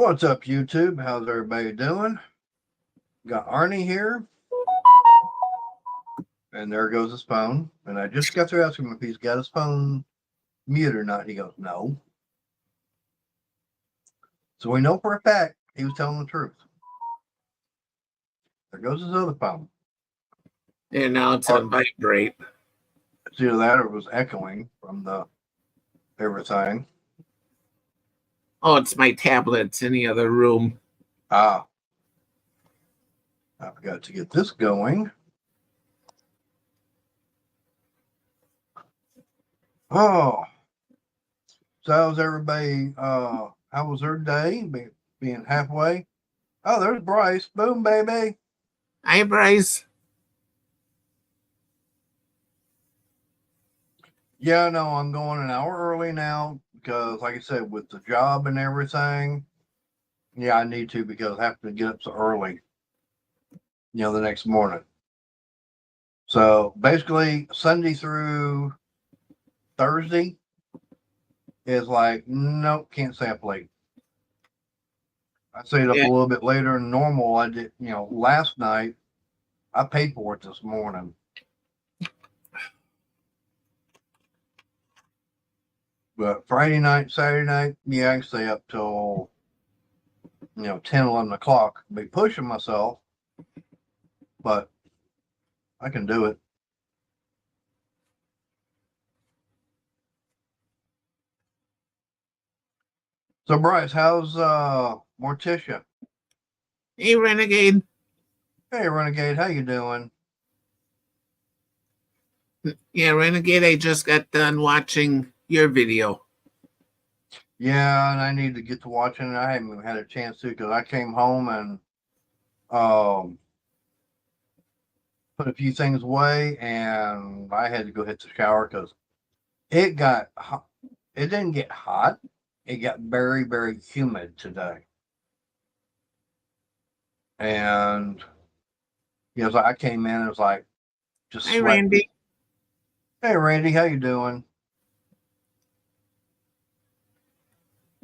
What's up, YouTube? How's everybody doing? Got Arnie here. And there goes his phone. And I just got to ask him if he's got his phone mute or not. He goes, no. So we know for a fact he was telling the truth. There goes his other phone. And now it's on vibrate. It's either that or it was echoing from the everything. Oh, it's my tablet. It's in the other room. Ah. I've got to get this going. Oh. So how's everybody? How was their day? Being halfway? Oh, there's Bryce. Boom, baby. Hi, Bryce. Yeah, no, I'm going an hour early now because, like I said, with the job and everything, yeah, I need to because I have to get up so early, the next morning. So basically, Sunday through Thursday is like, nope, can't stay up late. I stayed up a little bit later than normal. I did, last night, I paid for it this morning. But Friday night, Saturday night, yeah, I can stay up till, 10, 11 o'clock. Be pushing myself, but I can do it. So, Bryce, how's Morticia? Hey, Renegade. Hey, Renegade, how you doing? Yeah, Renegade, I just got done watching your video. Yeah, and I need to get to watching it. I haven't even had a chance to because I came home and put a few things away, and I had to go hit the shower because it got hot. It didn't get hot. It got very, very humid today. And so I came in and it was like just Hi, sweating. Randy. Hey, Randy, how you doing?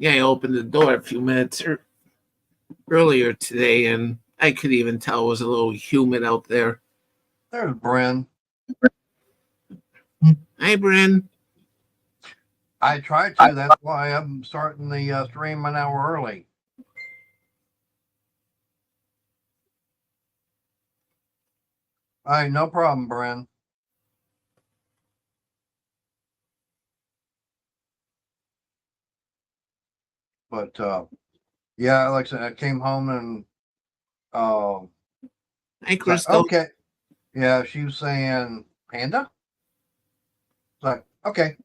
Yeah, I opened the door a few minutes earlier today, and I could even tell it was a little humid out there. There's Bryn. Hi, Bryn. I tried to. That's why I'm starting the stream an hour early. All right, no problem, Bryn. But yeah, like I said, I came home and Hi, Crystal. okay. Yeah, she was saying panda. It's like, okay.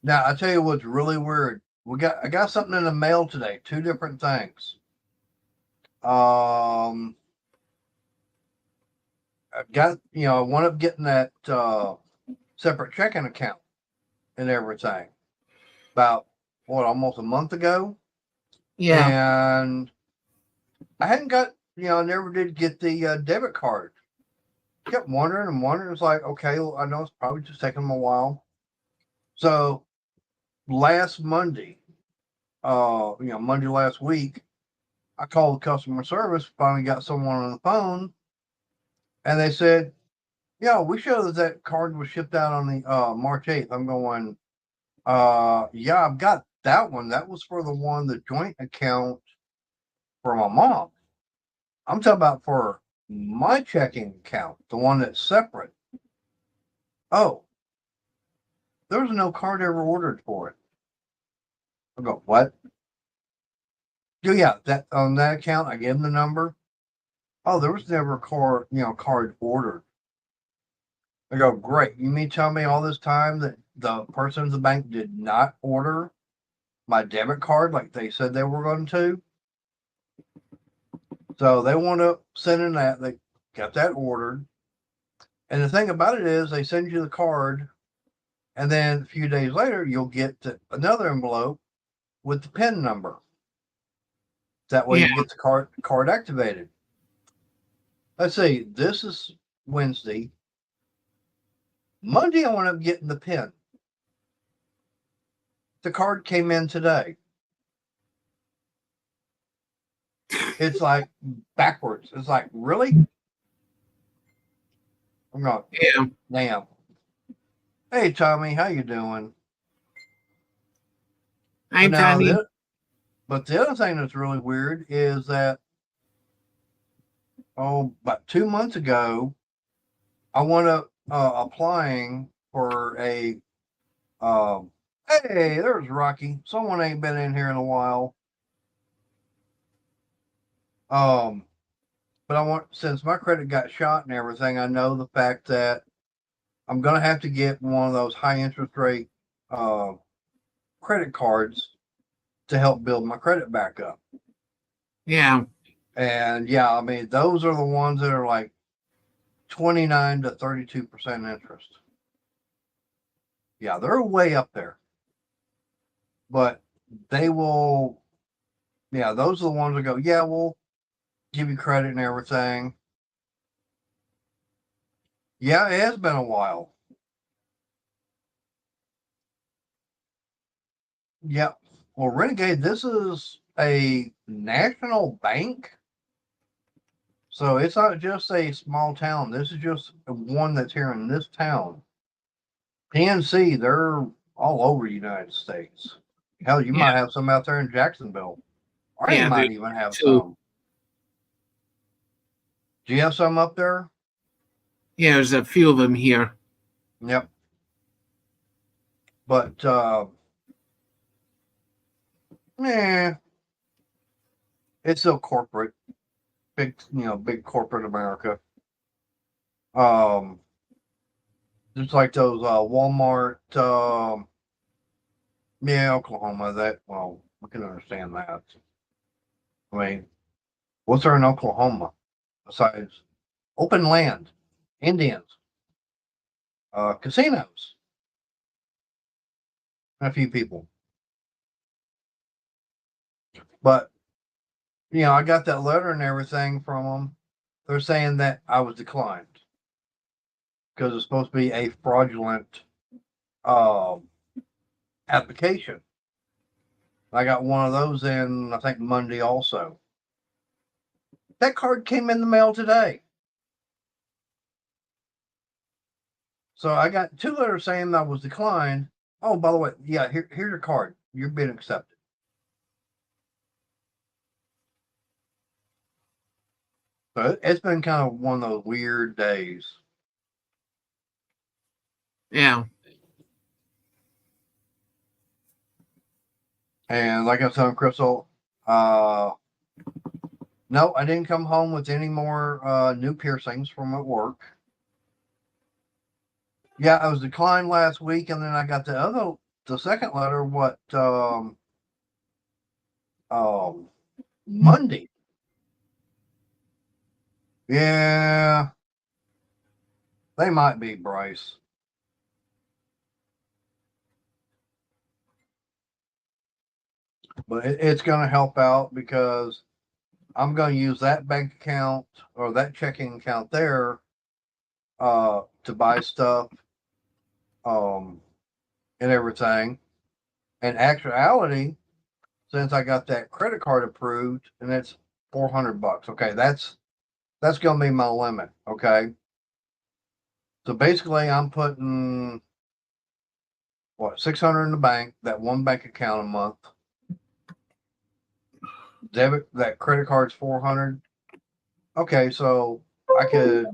Now I tell you what's really weird. I got something in the mail today. Two different things. I got I wound up getting that separate checking account and everything about almost a month ago. Yeah. And I hadn't got I never did get the debit card. Kept wondering and wondering. It's like, okay, well, I know it's probably just taking them a while. So last Monday, Monday last week, I called customer service, finally got someone on the phone, and they said, yeah, we showed that card was shipped out on the March 8th. I'm going, yeah, I've got that one. That was for the joint account for my mom. I'm talking about for my checking account, the one that's separate. Oh, there was no card ever ordered for it. I go, what? Oh, yeah, that on that account, I gave them the number. Oh, there was never a card ordered. I go, great. You mean tell me all this time that the person at the bank did not order my debit card like they said they were going to? So they wound up sending that. They got that ordered. And the thing about it is they send you the card, and then a few days later, you'll get another envelope with the PIN number. That way you get the card activated. Let's see, this is Wednesday. Monday, I wound up getting the PIN. The card came in today. It's like backwards. It's like, really? I'm not. Yeah. Damn. Hey, Tommy, how you doing? Hi, Tommy. But the other thing that's really weird is that, about 2 months ago, I wound up applying for a. Hey, there's Rocky. Someone ain't been in here in a while. But since my credit got shot and everything, I know the fact that I'm gonna have to get one of those high interest rate credit cards to help build my credit back up. Yeah. And yeah, I mean, those are the ones that are like 29 to 32% interest. Yeah, they're way up there. But they will, yeah, those are the ones that go, yeah, we'll give you credit and everything. Yeah, it has been a while. Yeah. Well, Renegade, this is a national bank. So it's not just a small town. This is just one that's here in this town. PNC, they're all over the United States. Hell, you might have some out there in Jacksonville. Or you might even have some. Do you have some up there? Yeah, there's a few of them here. Yep. But it's still corporate. Big corporate America. Just like those Walmart, Oklahoma. We can understand that. I mean, what's there in Oklahoma besides open land, Indians, casinos, and a few people? But I got that letter and everything from them. They're saying that I was declined because it's supposed to be a fraudulent application. I got one of those in, I think, Monday also. That card came in the mail today. So I got 2 letters saying I was declined. Oh, by the way, yeah, here's your card. You're being accepted. So it's been kind of one of those weird days. Yeah. And like I was telling Crystal, no, I didn't come home with any more new piercings from at work. Yeah, I was declined last week, and then I got the second letter, Monday. Yeah, they might be, Bryce. But it's going to help out because I'm going to use that bank account or that checking account there to buy stuff and everything. In actuality, since I got that credit card approved and it's $400, okay, that's going to be my limit, okay. So basically, I'm putting $600 in the bank, that one bank account a month. Debit, that credit card's $400. Okay, so the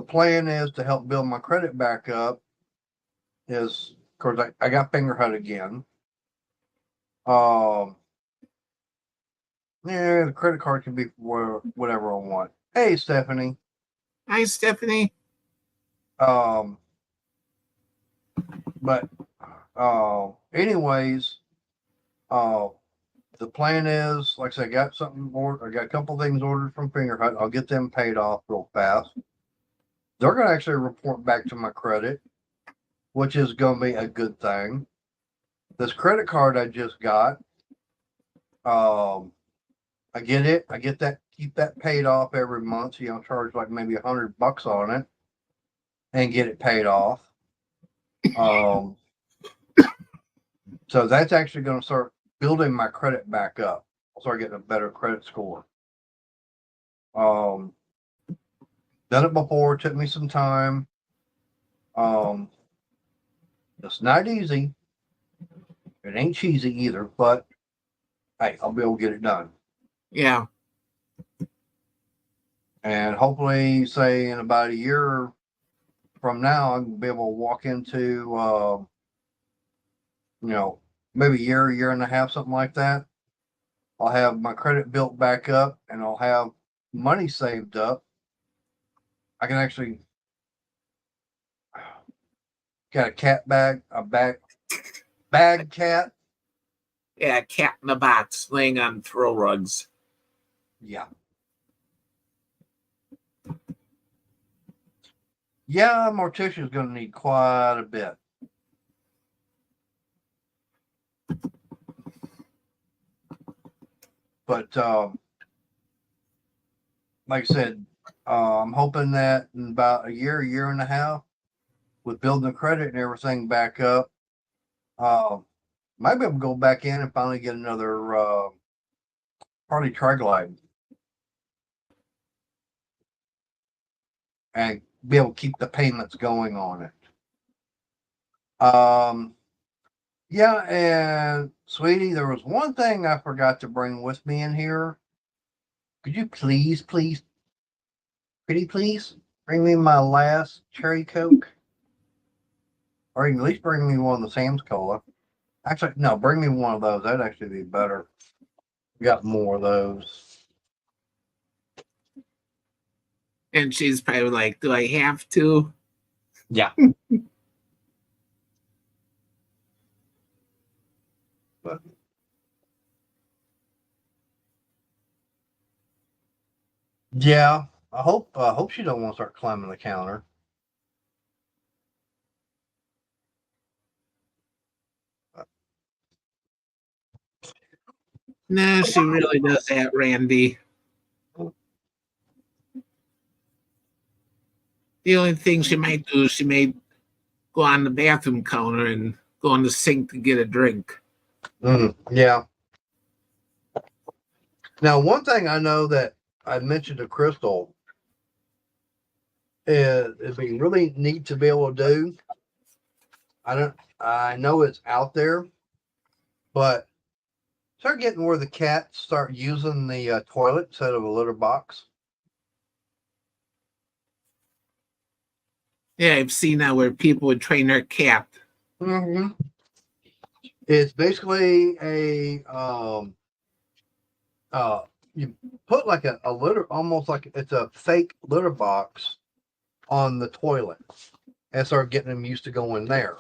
plan is to help build my credit back up. Of course, I got Fingerhut again. The credit card can be for whatever I want. Hey, Stephanie. Hi, Stephanie. But anyways, the plan is, like I said, I got a couple things ordered from Fingerhut. I'll get them paid off real fast. They're going to actually report back to my credit, which is going to be a good thing. This credit card I just got, I get it. I get that, keep that paid off every month. So, charge like maybe $100 on it and get it paid off. So that's actually going to start building my credit back up. I'll start getting a better credit score. Done it before. Took me some time. It's not easy. It ain't cheesy either, but hey, I'll be able to get it done. Yeah. And hopefully, say in about a year from now, I'll be able to walk into, maybe a year and a half, something like that. I'll have my credit built back up and I'll have money saved up. I can actually got a cat bag, bag cat. Yeah, cat in the box laying on throw rugs. Yeah. Yeah, Morticia's going to need quite a bit. But like I said, I'm hoping that in about a year and a half, with building the credit and everything back up, might be able to go back in and finally get another Harley Tri-Glide and be able to keep the payments going on it. Yeah, and sweetie, there was one thing I forgot to bring with me in here. Could you please, pretty please, bring me my last cherry Coke? Or you can at least bring me one of the Sam's Cola. Actually, no, bring me one of those. That'd actually be better. Got more of those. And she's probably like, do I have to? Yeah. But yeah, I hope she don't want to start climbing the counter. No, she really does that, Randy. The only thing she might do is she may go on the bathroom counter and go on the sink to get a drink. Yeah. Now, one thing I know that I mentioned to Crystal is it'd be really neat to be able to do. I know it's out there, but start getting where the cats start using the toilet instead of a litter box. Yeah, I've seen that where people would train their cat. Mm-hmm. It's basically you put like a litter, almost like it's a fake litter box on the toilet and start getting them used to going there.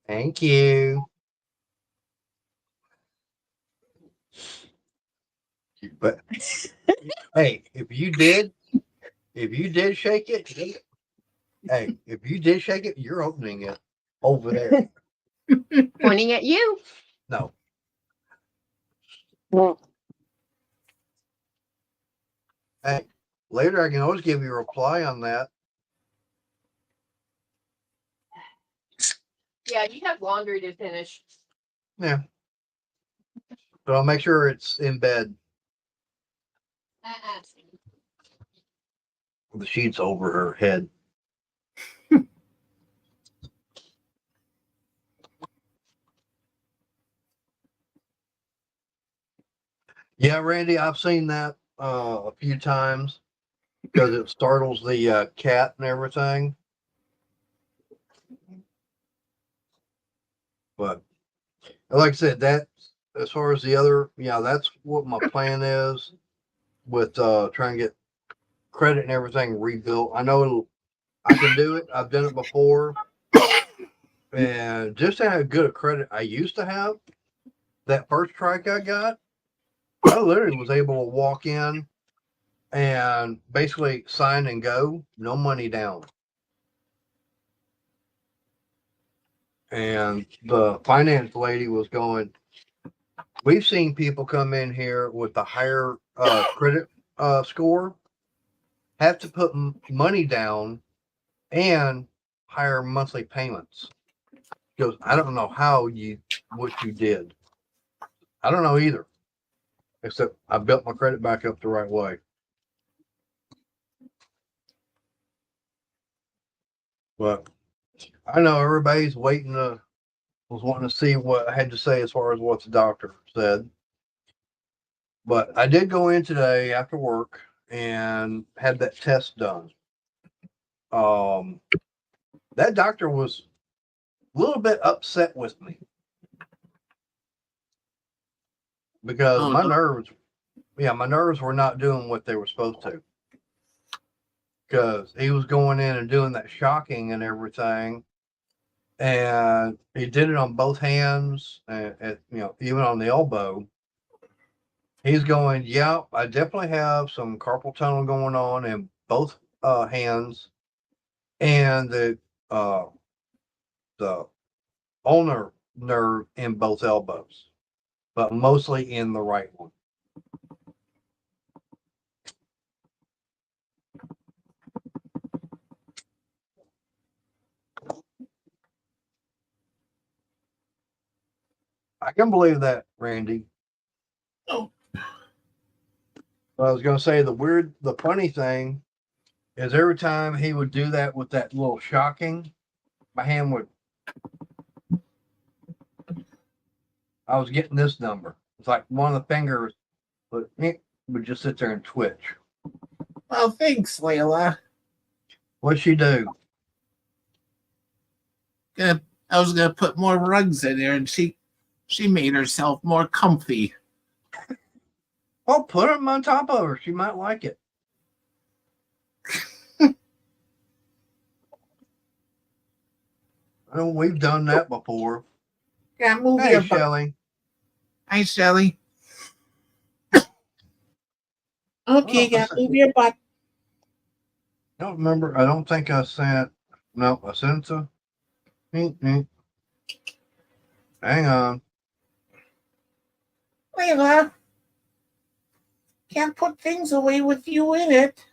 Thank you. But hey, if you did shake it, hey, if you did shake it, you're opening it over there. Pointing at you. No. Hey, later I can always give you a reply on that. Yeah, you have laundry to finish. Yeah. But I'll make sure it's in bed. The sheet's over her head. Yeah, Randy, I've seen that a few times because it startles the cat and everything. But like I said, that as far as the other, that's what my plan is with trying to get credit and everything rebuilt. I know I can do it. I've done it before. And just how good a credit I used to have, that first trike I got, I literally was able to walk in and basically sign and go, no money down. And the finance lady was going, we've seen people come in here with a higher credit score, have to put money down and higher monthly payments. Goes, I don't know what you did. I don't know either. Except I built my credit back up the right way. But I know everybody's was wanting to see what I had to say as far as what the doctor said. But I did go in today after work and had that test done. That doctor was a little bit upset with me because Oh, my no. nerves were not doing what they were supposed to. Because he was going in and doing that shocking and everything, and he did it on both hands, and even on the elbow. He's going, yeah, I definitely have some carpal tunnel going on in both hands, and the ulnar nerve in both elbows, but mostly in the right one. I can believe that, Randy. Oh. I was going to say the funny thing is every time he would do that with that little shocking, my hand would, I was getting this number. It's like one of the fingers would just sit there and twitch. Well, thanks, Layla. What'd she do? I was gonna put more rugs in there, and she made herself more comfy. Well, put them on top of her. She might like it. Oh, we've done that before. Yeah, move Hey, your butt. Shelly. Hi, Shelly. Okay, Oh, move your butt. I don't remember. I don't think I sent. No, I sent a. Hang on. Layla, can't put things away with you in it.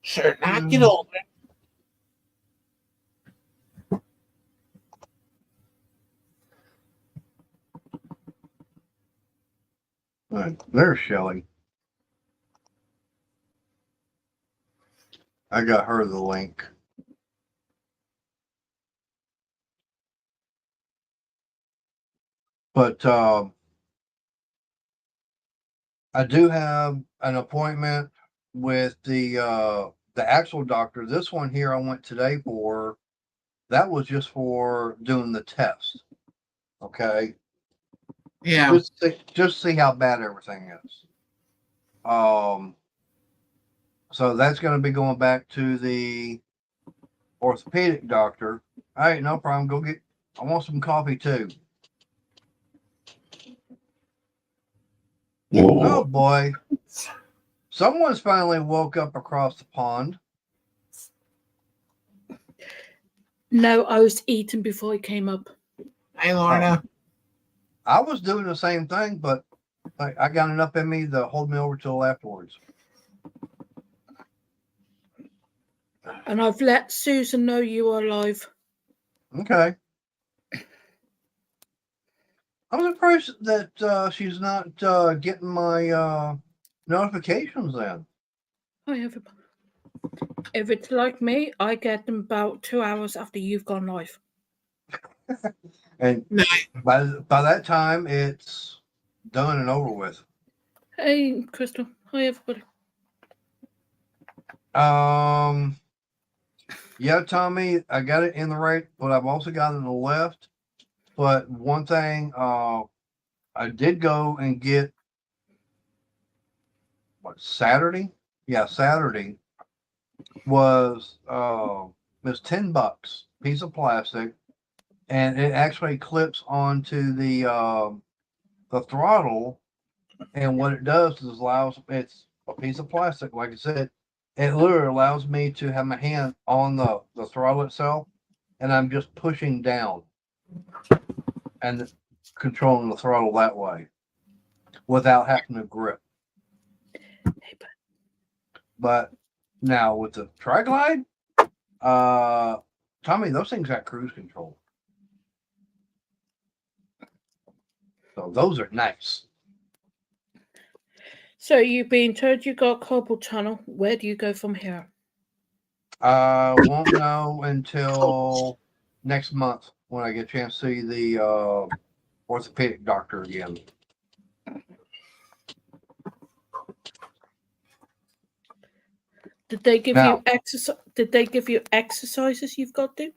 Sure, not get older. Right, there's Shelly. I got her the link. But I do have an appointment with the actual doctor. This one here I went today for. That was just for doing the test. Okay. Yeah. Just see how bad everything is. So that's going to be going back to the orthopedic doctor. All right, no problem. I want some coffee too. Oh boy. Someone's finally woke up across the pond. No, I was eating before I came up. Hi, Lorna. I was doing the same thing, but I got enough in me to hold me over till afterwards. And I've let Susan know you are alive. Okay. I'm surprised that she's not getting my notifications then. Hi, everybody. If it's like me, I get them about 2 hours after you've gone live. And No. by that time, it's done and over with. Hey, Crystal. Hi, everybody. Yeah, Tommy, I got it in the right, but I've also got it in the left. But one thing, I did go and get Saturday? Yeah, Saturday was $10 piece of plastic, and it actually clips onto the throttle. And what it does is it's a piece of plastic, like I said. It literally allows me to have my hand on the throttle itself, and I'm just pushing down and controlling the throttle that way without having to grip. But now with the Tri-Glide, Tommy, those things got cruise control. So those are nice. So you've been told you got carpal tunnel. Where do you go from here? Won't know until next month when I get a chance to see the orthopedic doctor again. Did they give Now- you exercise? Did they give you exercises you've got to do?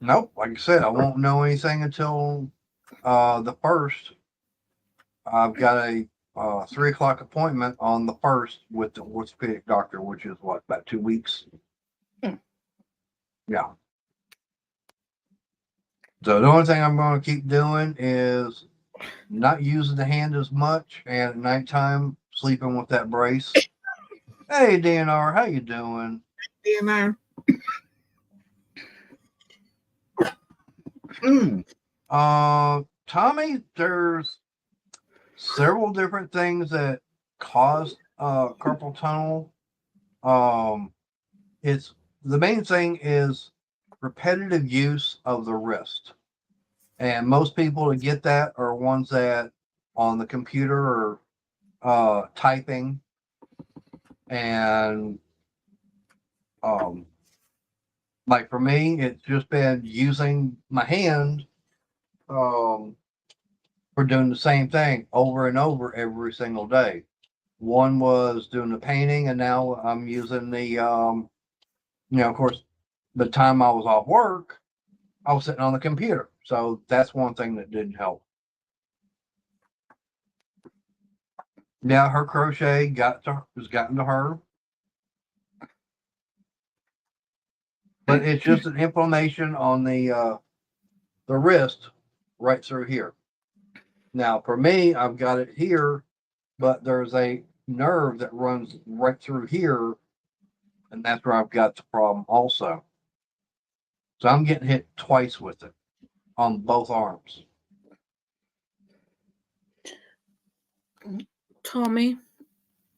Nope, like I said, I won't know anything until the first. I've got a 3 o'clock appointment on the first with the orthopedic doctor, which is what, about 2 weeks. Hmm. Yeah. So the only thing I'm going to keep doing is not using the hand as much, and at nighttime sleeping with that brace. Hey DNR, how you doing? DNR. Mm. Tommy, there's several different things that cause carpal tunnel. It's the main thing is repetitive use of the wrist, and most people to get that are ones that on the computer are typing, and like for me, it's just been using my hand for doing the same thing over and over every single day. One was doing the painting, and now I'm using the, of course, the time I was off work, I was sitting on the computer. So that's one thing that didn't help. Yeah, her crochet has gotten to her. But it's just an inflammation on the wrist right through here. Now, for me, I've got it here, but there's a nerve that runs right through here, and that's where I've got the problem also. So I'm getting hit twice with it on both arms. Tommy,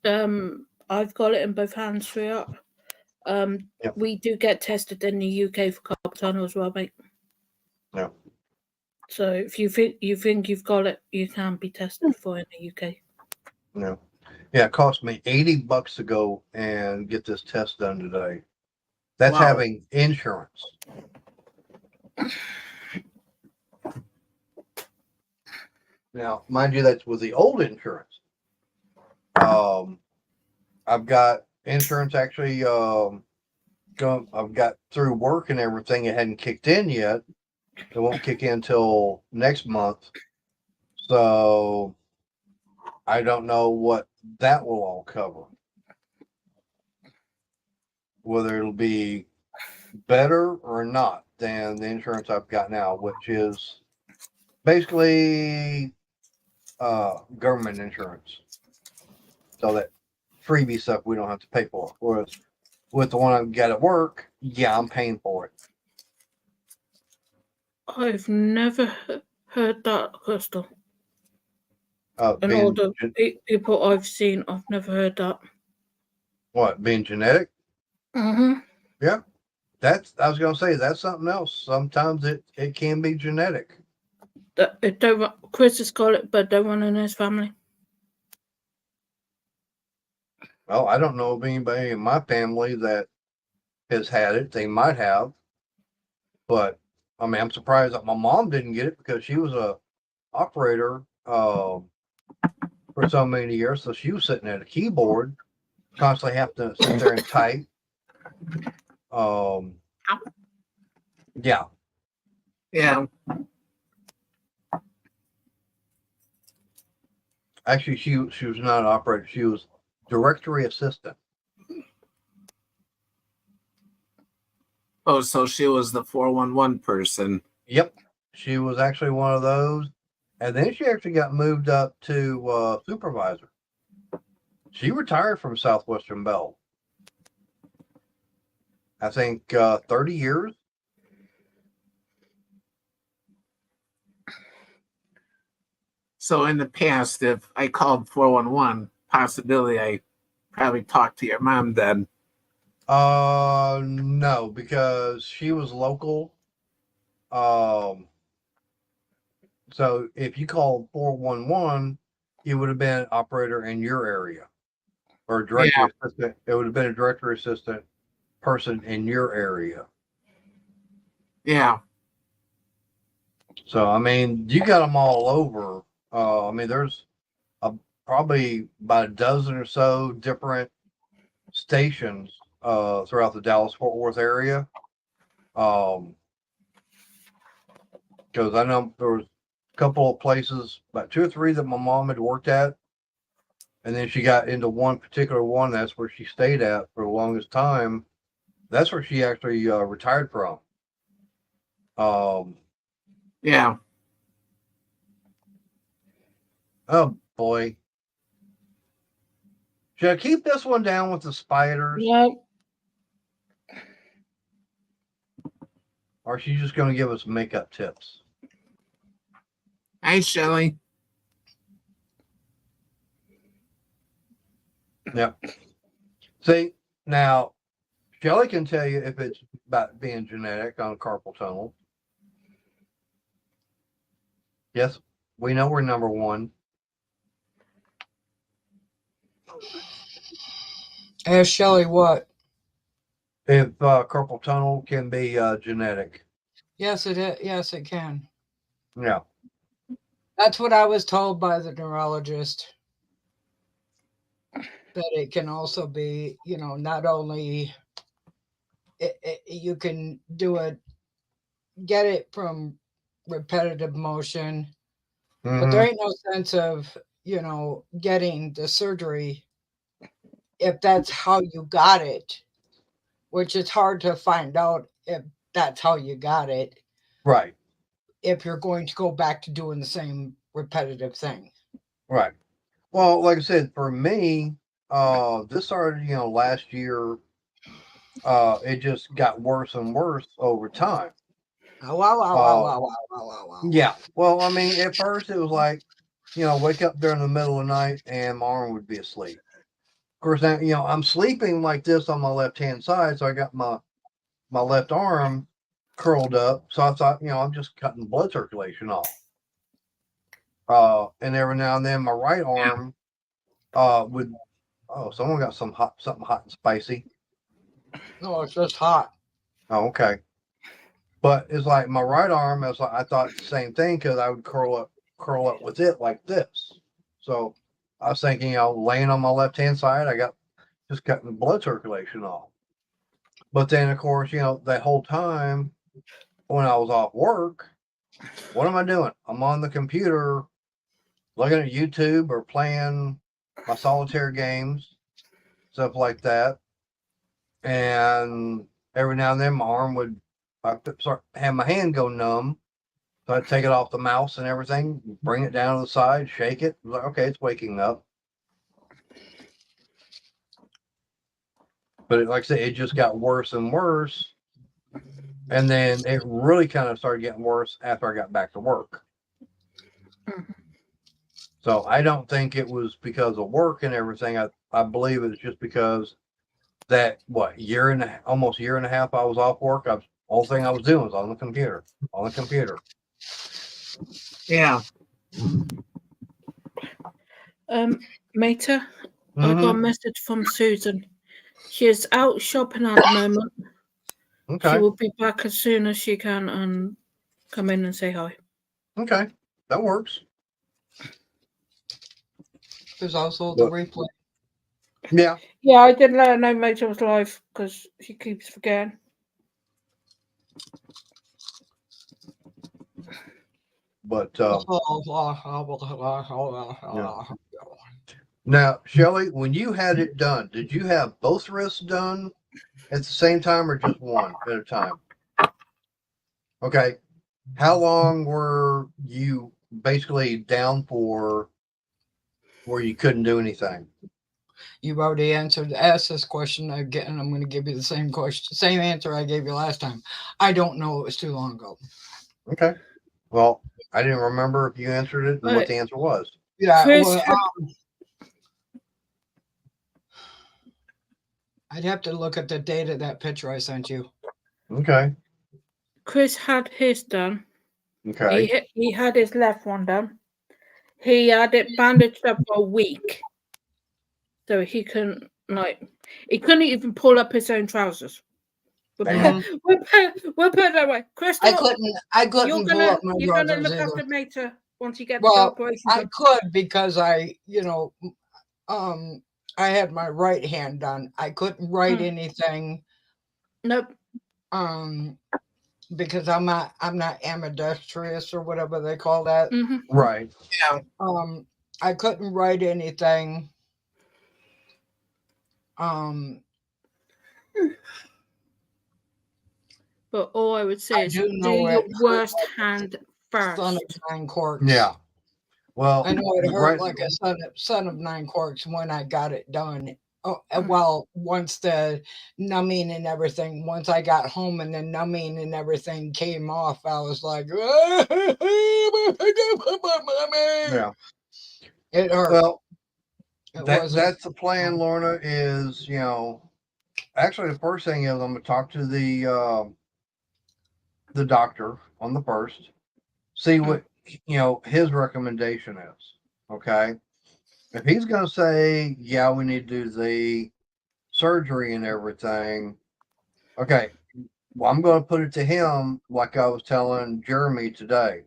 I've got it in both hands for you. Yep. We do get tested in the UK for carpal tunnel as well, mate. Yeah. So if you think you've got it, you can be tested for in the UK. No. Yeah, it cost me $80 to go and get this test done today. That's Wow. having insurance. Now, mind you, that's with the old insurance. I've got insurance actually. I've got through work and everything. It hadn't kicked in yet. It won't kick in until next month. So I don't know what that will all cover. Whether it'll be better or not than the insurance I've got now, which is basically government insurance. So that freebie stuff we don't have to pay for. Whereas with the one I've got at work, yeah, I'm paying for it. I've never heard that, Crystal. And all the people I've seen, I've never heard that. What, being genetic? Mm-hmm. Yeah. I was gonna say that's something else. Sometimes it can be genetic. Chris has got it, but no one in his family. Well, I don't know of anybody in my family that has had it. They might have, but I mean, I'm surprised that my mom didn't get it because she was a operator for so many years. So she was sitting at a keyboard, constantly have to sit there and type. Yeah. Yeah. Actually, she was not an operator. She was directory assistant. Oh, so she was the 411 person. Yep. She was actually one of those. And then she actually got moved up to supervisor. She retired from Southwestern Bell. I think 30 years. So in the past, if I called 411, possibility I probably talked to your mom then. No, because she was local. Um, so if you called 411, it would have been an operator in your area or a directory assistant. It would have been a directory assistant person in your area. Yeah. So, I mean, you got them all over. I mean, there's probably about a dozen or so different stations throughout the Dallas-Fort Worth area. Because I know there was a couple of places, about 2 or 3 that my mom had worked at. And then she got into one particular one. That's where she stayed at for the longest time. That's where she actually retired from. Yeah. Oh, boy. Should I keep this one down with the spiders? No. Or is she just going to give us makeup tips? Hi, Shelly. Yep. See, now, Shelly can tell you if it's about being genetic on carpal tunnel. Yes, we know we're number one. Ask Shelly what? If carpal tunnel can be genetic. Yes, it is. Yes, it can. Yeah. That's what I was told by the neurologist. That it can also be, not only you can do it, get it from repetitive motion, but there ain't no sense of, getting the surgery if that's how you got it, which is hard to find out if that's how you got it. Right. If you're going to go back to doing the same repetitive thing. Right. Well, like I said, for me, this started, last year. It just got worse and worse over time. Wow. Yeah. Well, I mean, at first it was like, wake up during the middle of the night and my arm would be asleep. Of course, now, I'm sleeping like this on my left-hand side. So I got my left arm curled up. So I thought, I'm just cutting blood circulation off. And every now and then my right arm would, someone got something hot and spicy. No, it's just hot. Oh, okay. But it's like my right arm, I thought the same thing because I would curl up with it like this. So I was thinking, laying on my left-hand side, I got just cutting the blood circulation off. But then, of course, that whole time when I was off work, what am I doing? I'm on the computer looking at YouTube or playing my solitaire games, stuff like that. And every now and then my arm would have my hand go numb. So I'd take it off the mouse and everything, bring it down to the side, shake it. Like, okay, it's waking up. But like I said, it just got worse and worse. And then it really kind of started getting worse after I got back to work. So I don't think it was because of work and everything. I believe it's just because that, almost year and a half I was off work. All thing I was doing was on the computer. Yeah. Mater, I got a message from Susan. She is out shopping at the moment. Okay. She will be back as soon as she can and come in and say hi. Okay, that works. There's also the replay. Yeah. Yeah, I didn't let her know Mater was live because she keeps forgetting. But now, Shelly, when you had it done, did you have both wrists done at the same time or just one at a time? Okay. How long were you basically down for where you couldn't do anything? You've already asked this question again. I'm going to give you the same answer I gave you last time. I don't know. It was too long ago. Okay. Well, I didn't remember if you answered it and what the answer was. Yeah. Chris, I'd have to look at the date of that picture I sent you. Okay. Chris had his done. Okay. He had his left one done. He had it bandaged up for a week, so he couldn't he couldn't even pull up his own trousers. We'll put it that way. Crystal, I couldn't pull up my you're gonna brothers look either. after Mater once you get Well, the operation I done. could because I had my right hand done. I couldn't write anything. Nope. Because I'm not ambidextrous or whatever they call that. Mm-hmm. Right. Yeah. I couldn't write anything. But all I would say is do know your it worst hurt like hand Son first. of nine corks. Yeah. Well, I know it hurt right- like a son of nine corks when I got it done. Oh, well, once the numbing and everything, once I got home and the numbing and everything came off, I was like, yeah. It hurt. Well, It that's wasn't- the plan, Lorna, is, actually the first thing is I'm going to talk to the doctor on the first, see what, his recommendation is. Okay. If he's going to say, yeah, we need to do the surgery and everything. Okay. Well, I'm going to put it to him like I was telling Jeremy today.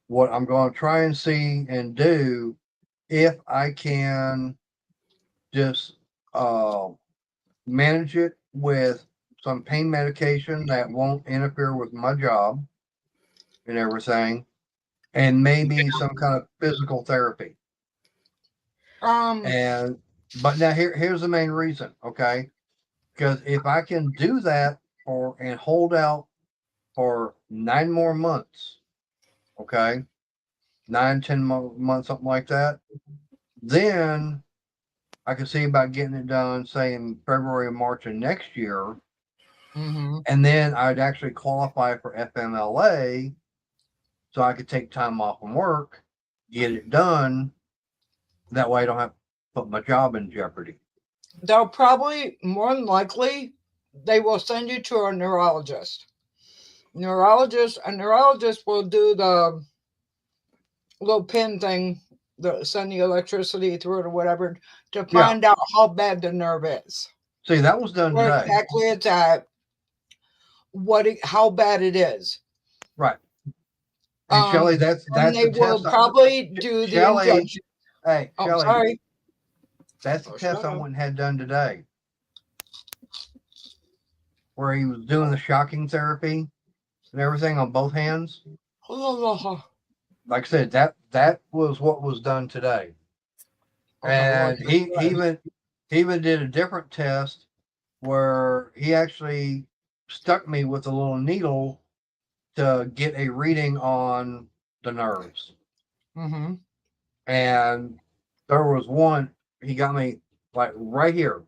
What I'm going to try and see and do, if I can just manage it with some pain medication that won't interfere with my job and everything, and maybe some kind of physical therapy. But now here's the main reason, okay? Because if I can do that and hold out for 9 more months, okay, 9-10 months, something like that, then I can see about getting it done, say in February or March of next year, and then I'd actually qualify for FMLA, so I could take time off from work, get it done. That way I don't have to put my job in jeopardy. They'll probably, more than likely, they will send you to a neurologist. A neurologist will do the little pin thing, send the electricity through it or whatever, to find out how bad the nerve is. See, that was done Where today. exactly it's at, how bad it is. Right. And Shelley, that's they the will test. probably do the injection. Hey, Shelley, sorry. That's the test I went and had done today, where he was doing the shocking therapy and everything on both hands. Like I said, that was what was done today. And he even did a different test where he actually stuck me with a little needle to get a reading on the nerves. And there was one, he got me like right here.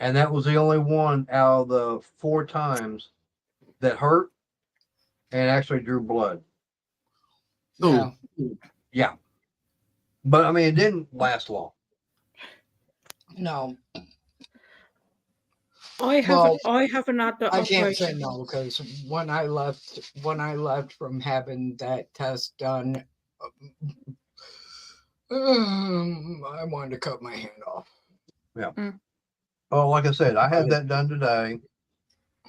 And that was the only one out of the 4 times that hurt and actually drew blood. Yeah. But I mean, it didn't last long. No. I haven't had that I can't say operation. no, because when I left from having that test done, I wanted to cut my hand off. Yeah. Oh, like I said, I had that done today.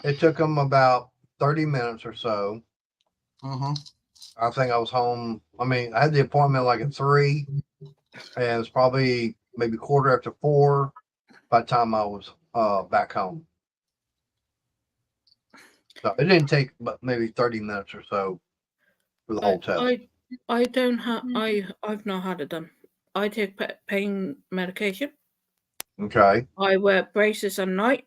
It took them about 30 minutes or so. I think I was home. I mean, I had the appointment like at 3, and it's probably maybe 4:15 by the time I was back home. So it didn't take but maybe 30 minutes or so for the whole test. I don't have. I've not had it done. I take pain medication. Okay. I wear braces at night,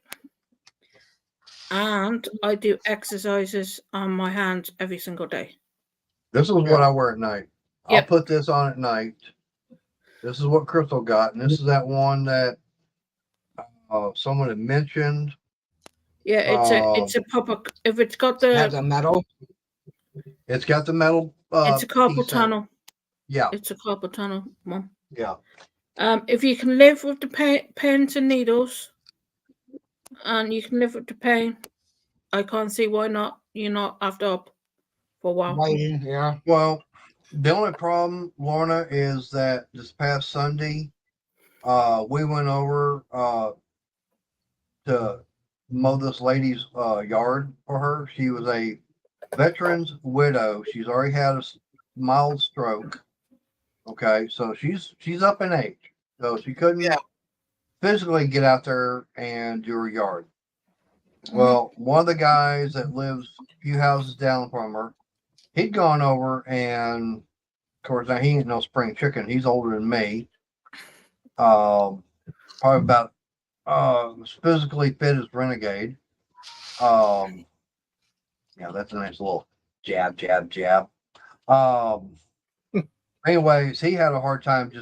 and I do exercises on my hands every single day. This is what I wear at night. Yep. I'll put this on at night. This is what Crystal got, and this is that one that someone had mentioned. Yeah, it's a proper. If it's got the Has a metal. It's got the metal. it's a carpal piece in it. tunnel. Yeah. It's a carpal tunnel one. Yeah. If you can live with the pins and needles, and you can live with the pain. I can't see why not. You're not after up for a while. Waiting, yeah. Well, the only problem, Lorna, is that this past Sunday, we went over to mow this lady's yard for her. She was a veteran's widow. She's already had a mild stroke. Okay, so she's up in age, so she couldn't physically get out there and do her yard. Well, one of the guys that lives a few houses down from her, he'd gone over, and of course now he ain't no spring chicken. He's older than me. Probably about as physically fit as Renegade. Yeah, that's a nice little jab. Anyways, he had a hard time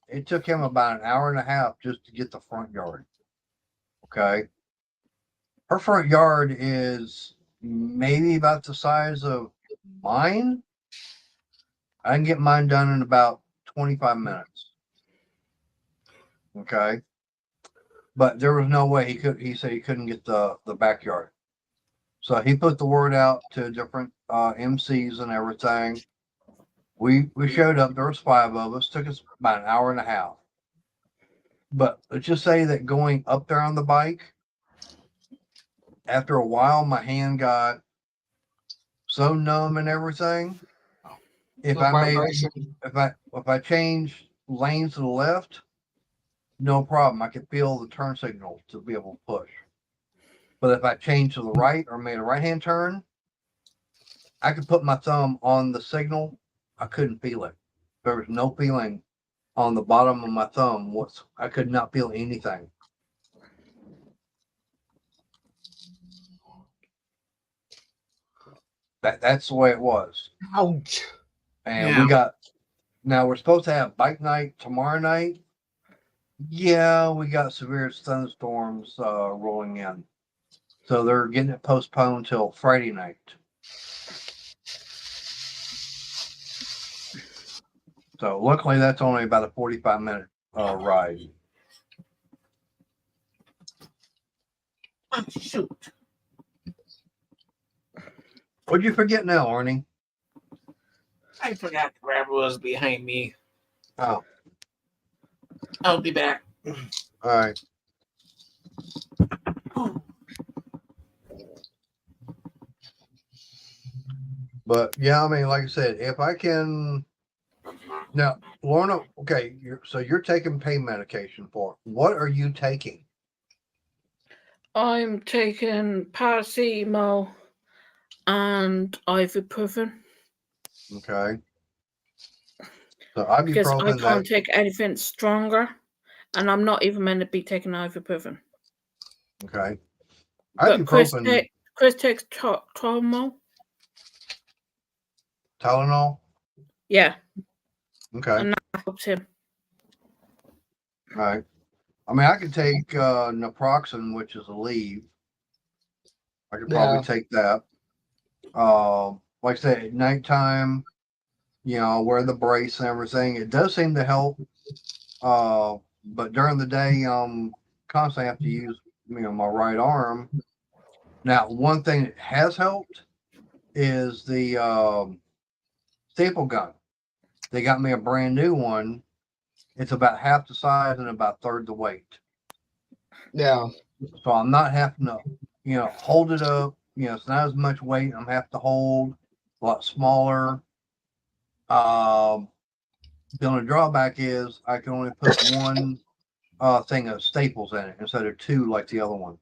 it took him about an hour and a half just to get the front yard. Okay. Her front yard is maybe about the size of mine. I can get mine done in about 25 minutes. Okay. But there was no way he said he couldn't get the backyard. So he put the word out to different MCs and everything. We showed up. There was 5 of us. Took us about an hour and a half. But let's just say that going up there on the bike, after a while, my hand got so numb and everything. If I change lanes to the left, no problem. I could feel the turn signal to be able to push. But if I change to the right or made a right-hand turn, I could put my thumb on the signal. I couldn't feel it. There was no feeling on the bottom of my thumb. I could not feel anything. That's the way it was. Ouch. And we're supposed to have bike night tomorrow night. Yeah, we got severe thunderstorms rolling in. So they're getting it postponed till Friday night. So luckily that's only about a 45-minute ride. Oh, shoot. What'd you forget now, Arnie? I forgot the grab was behind me. Oh, I'll be back. all right. But yeah, I mean, like I said, if I can now, Lorna, okay, you're taking pain medication for it. What are you taking? I'm taking paracetamol and ibuprofen Okay. So because I ibuprofen, can't take anything stronger, and I'm not even meant to be taking ibuprofen. okay. But Chris Ibuprofen, takes Tylenol. Tylenol. Yeah, Okay. and that helps him. All right. I mean, I could take naproxen, which is a leave. I could probably take that. Like I said, at nighttime, wear the brace and everything. It does seem to help. But during the day, constantly have to use, my right arm. Now, one thing that has helped is the staple gun. They got me a brand new one. It's about half the size and about third the weight. Yeah. So I'm not having to, hold it up. It's not as much weight I'm having to hold. A lot smaller. The only drawback is I can only put one thing of staples in it instead of 2 like the other one.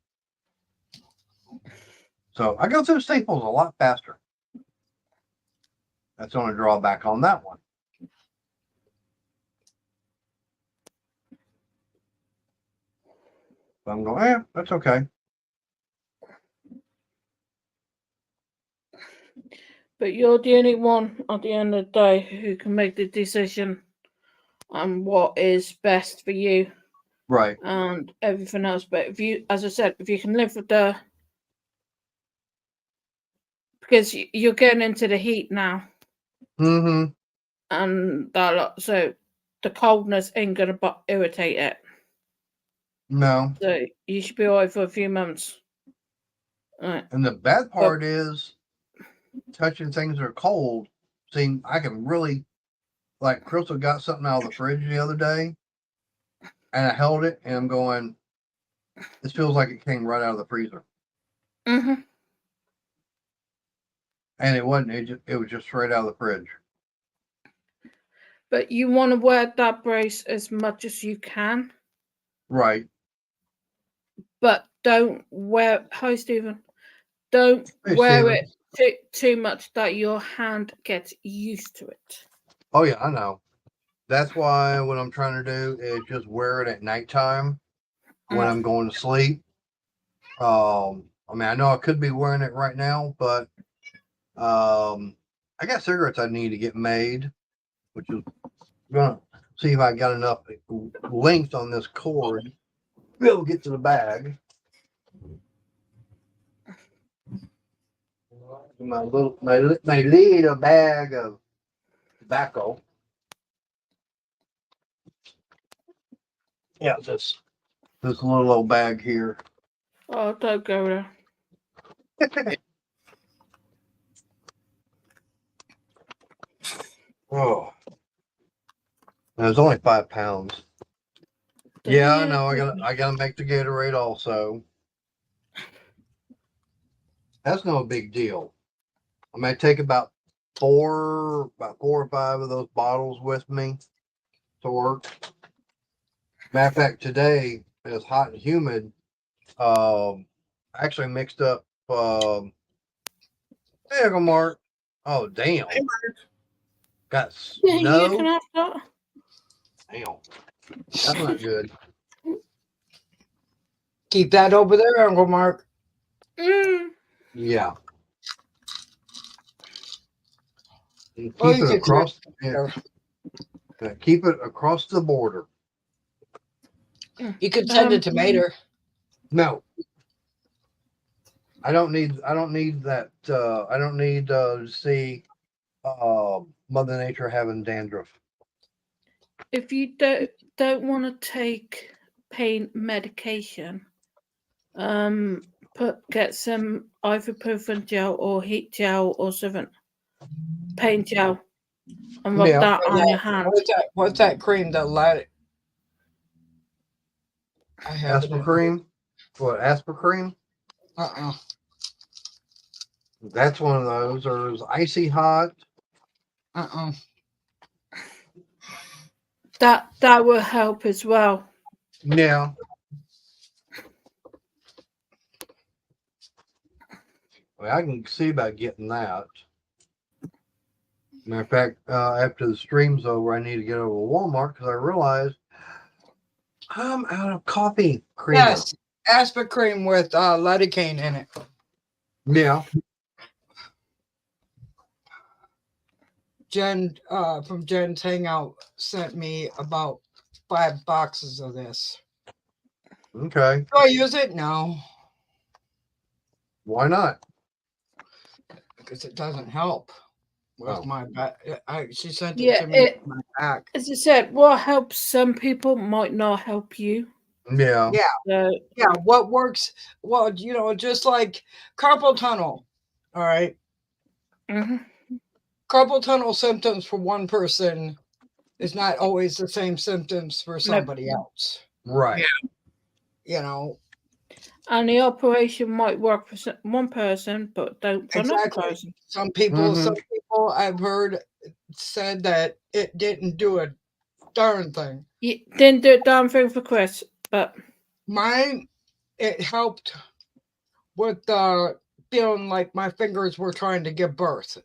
So I go through staples a lot faster. That's the only drawback on that one. So I'm going, that's okay. But you're the only one at the end of the day who can make the decision on what is best for you. Right. And everything else. But if you, as I said, if you can live with because you're getting into the heat now. Mm-hmm. And so the coldness ain't going to irritate it. No. So you should be alright for a few months. Alright. And the bad part is touching things that are cold. See, I can really, like, Crystal got something out of the fridge the other day, and I held it, and I'm going, this feels like it came right out of the freezer. Mm-hmm. And it wasn't. It was just straight out of the fridge. But you want to wear that brace as much as you can, Right. but don't wear. Hi, Stephen. Don't Hey, wear Steven. it too much that your hand gets used to it. Oh yeah, I know. That's why what I'm trying to do is just wear it at nighttime when I'm going to sleep. I mean, I know I could be wearing it right now, but I got cigarettes I need to get made, which is gonna see if I got enough length on this cord to be able to get to the bag. My little bag of tobacco. Yeah, this little old bag here. Oh, don't go there. Oh, and it's only 5 pounds. Yeah, I know. I gotta make the Gatorade also. That's no big deal. I may take about four or five of those bottles with me to work. Matter of fact, today it was hot and humid. I actually mixed up. There you go, Mark. Oh damn! Got Yeah, you can snow. have that. Damn, that's not good. Keep that over there, Uncle Mark. Yeah. And Oh, keep you it could across. there. Keep it across the border. You could send it to Mater. No, I don't need that. I don't need to see Mother Nature having dandruff. If you don't want to take pain medication, get some ibuprofen gel or heat gel or something, pain gel, and rub Yeah. that on your hand. What's that cream that light? I have it. Aspercream. What, Aspercream? That's one of those. Or is Icy Hot. That will help as well. Yeah. Well, I can see about getting that. Matter of fact, after the stream's over, I need to get over to Walmart because I realized I'm out of coffee creamer. Yes, Aspercream with lidocaine in it. Yeah. Jen from Jen's Hangout sent me about 5 boxes of this. Okay. Do I use it? No, Why not? because it doesn't help with Oh. my back. She sent it Yeah, to me with my back. As I said, what helps some people might not help you. Yeah. Yeah. Yeah, what works? Well, just like carpal tunnel. All right. Mhm. Carpal tunnel symptoms for one person is not always the same symptoms for somebody else. Right. And the operation might work for one person, but don't for another Exactly. person. Some people I've heard said that it didn't do a darn thing. You didn't do a damn thing for Chris, but Mine, it helped with feeling like my fingers were trying to give birth.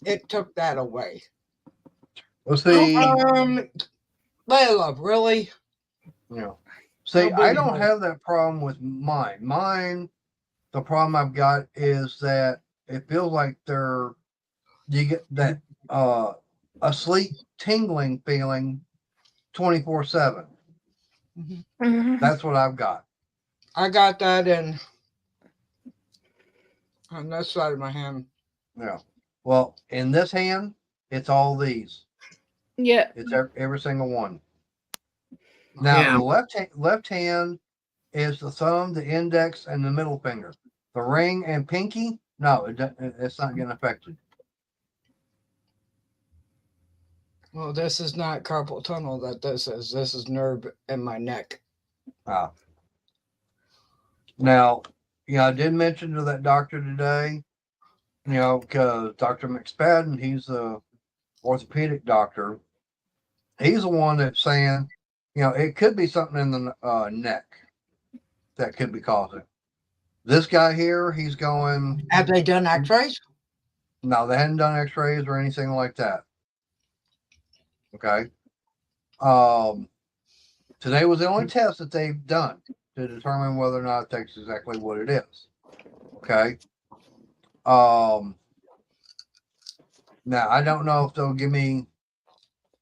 It took that away. Well, see, Layla, really? see, I Nobody don't knows. have that problem with mine. Mine, the problem I've got is that it feels like you get that asleep tingling feeling 24/7. That's what I've got. I got that on this side of my hand. Yeah. Well, in this hand, it's all these. Yeah. It's every single one. Now Yeah. the left hand is the thumb, the index, and the middle finger. The ring and pinky, no, it's not getting affected. Well, this is not carpal tunnel that this is. This is nerve in my neck. Ah. Now, I did mention to that doctor today, because Dr. McSpadden, he's a orthopedic doctor. He's the one that's saying, it could be something in the neck that could be causing. This guy here, he's going. Have they done x-rays? No, they hadn't done x-rays or anything like that. Okay. Today was the only test that they've done to determine whether or not that's exactly what it is. Okay. Now I don't know if they'll give me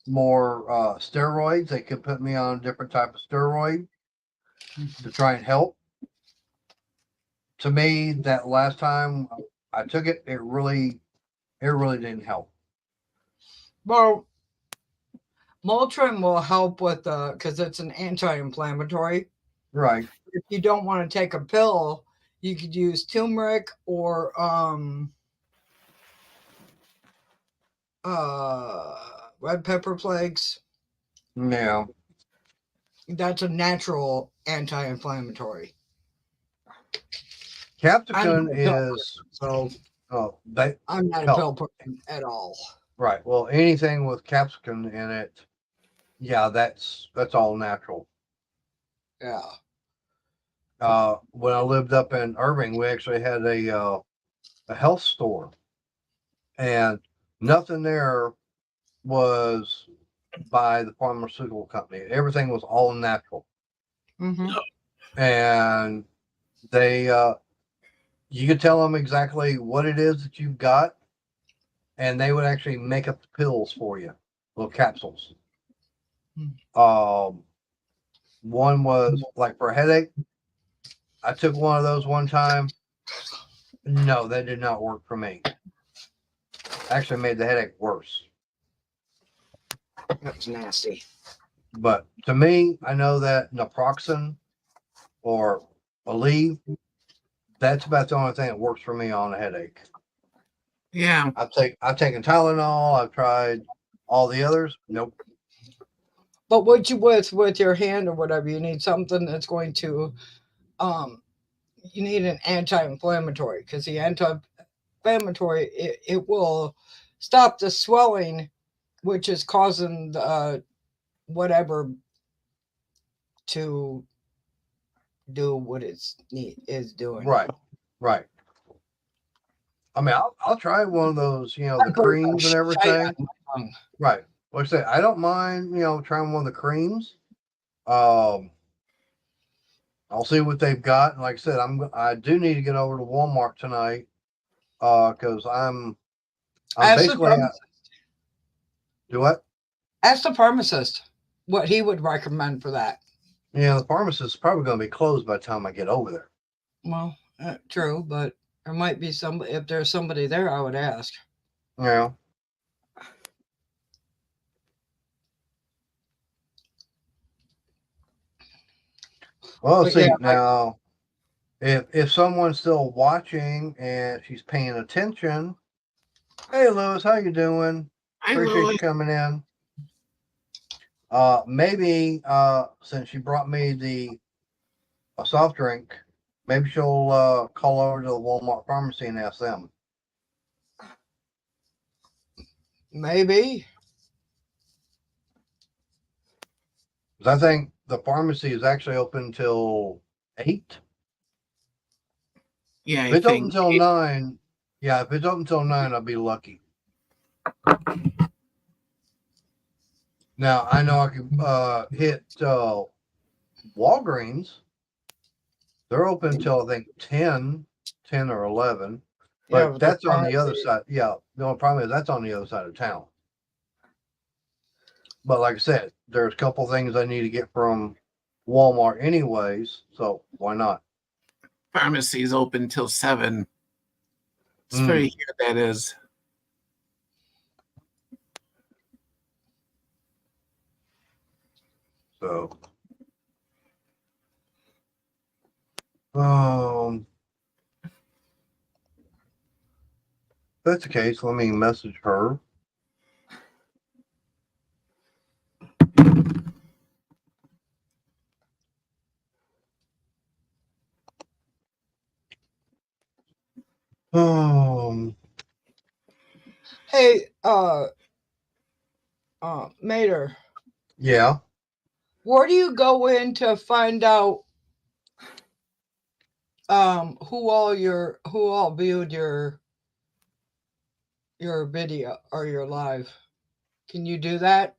more steroids. They could put me on a different type of steroid to try and help. To me, that last time I took it, it really didn't help. Well, Motrin will help with because it's an anti-inflammatory. Right. If you don't want to take a pill, you could use turmeric or red pepper flakes. Yeah. That's a natural anti-inflammatory. Capsicum I'm a pill is person, so I'm not a help. pill person at all. Right. Well, anything with capsicum in it, yeah, that's all natural. Yeah. When I lived up in Irving, we actually had a health store, and nothing there was by the pharmaceutical company. Everything was all natural, Mm-hmm. and they you could tell them exactly what it is that you've got, and they would actually make up the pills for you, little capsules. One was like for a headache. I took one of those one time. No, that did not work for me. Actually made the headache worse. That was nasty. But to me, I know that naproxen or Aleve, that's about the only thing that works for me on a headache. Yeah. I've taken Tylenol. I've tried all the others. Nope. But what you with your hand or whatever, you need something that's going to you need an anti-inflammatory, because the anti-inflammatory it will stop the swelling, which is causing the whatever to do what it's is doing. Right. I mean, I'll try one of those, the creams and everything. Right. Like I said, I don't mind, trying one of the creams. I'll see what they've got. And like I said, I do need to get over to Walmart tonight. Because I'm basically do what? Ask the pharmacist what he would recommend for that. The pharmacist is probably going to be closed by the time I get over there. Well, true, but there might be somebody. If there's somebody there, I would ask. Yeah. Well, let's see now. If someone's still watching and she's paying attention, hey Lewis, how you doing? Appreciate you coming in. Maybe since she brought me a soft drink, maybe she'll call over to the Walmart pharmacy and ask them. Maybe. Because I think the pharmacy is actually open till 8. Yeah. If it's open until 9, if it's open until 9, I'll be lucky. Now I know I could hit Walgreens. They're open until I think 10 or 11. But that's on the other side. Yeah, the only problem is that's on the other side of town. But like I said, there's a couple things I need to get from Walmart anyways, so why not? Pharmacy is open till 7. It's very here that is. So If that's the case, let me message her. Um, Hey, Mater, yeah. where do you go in to find out who all viewed your video or your live? Can you do that?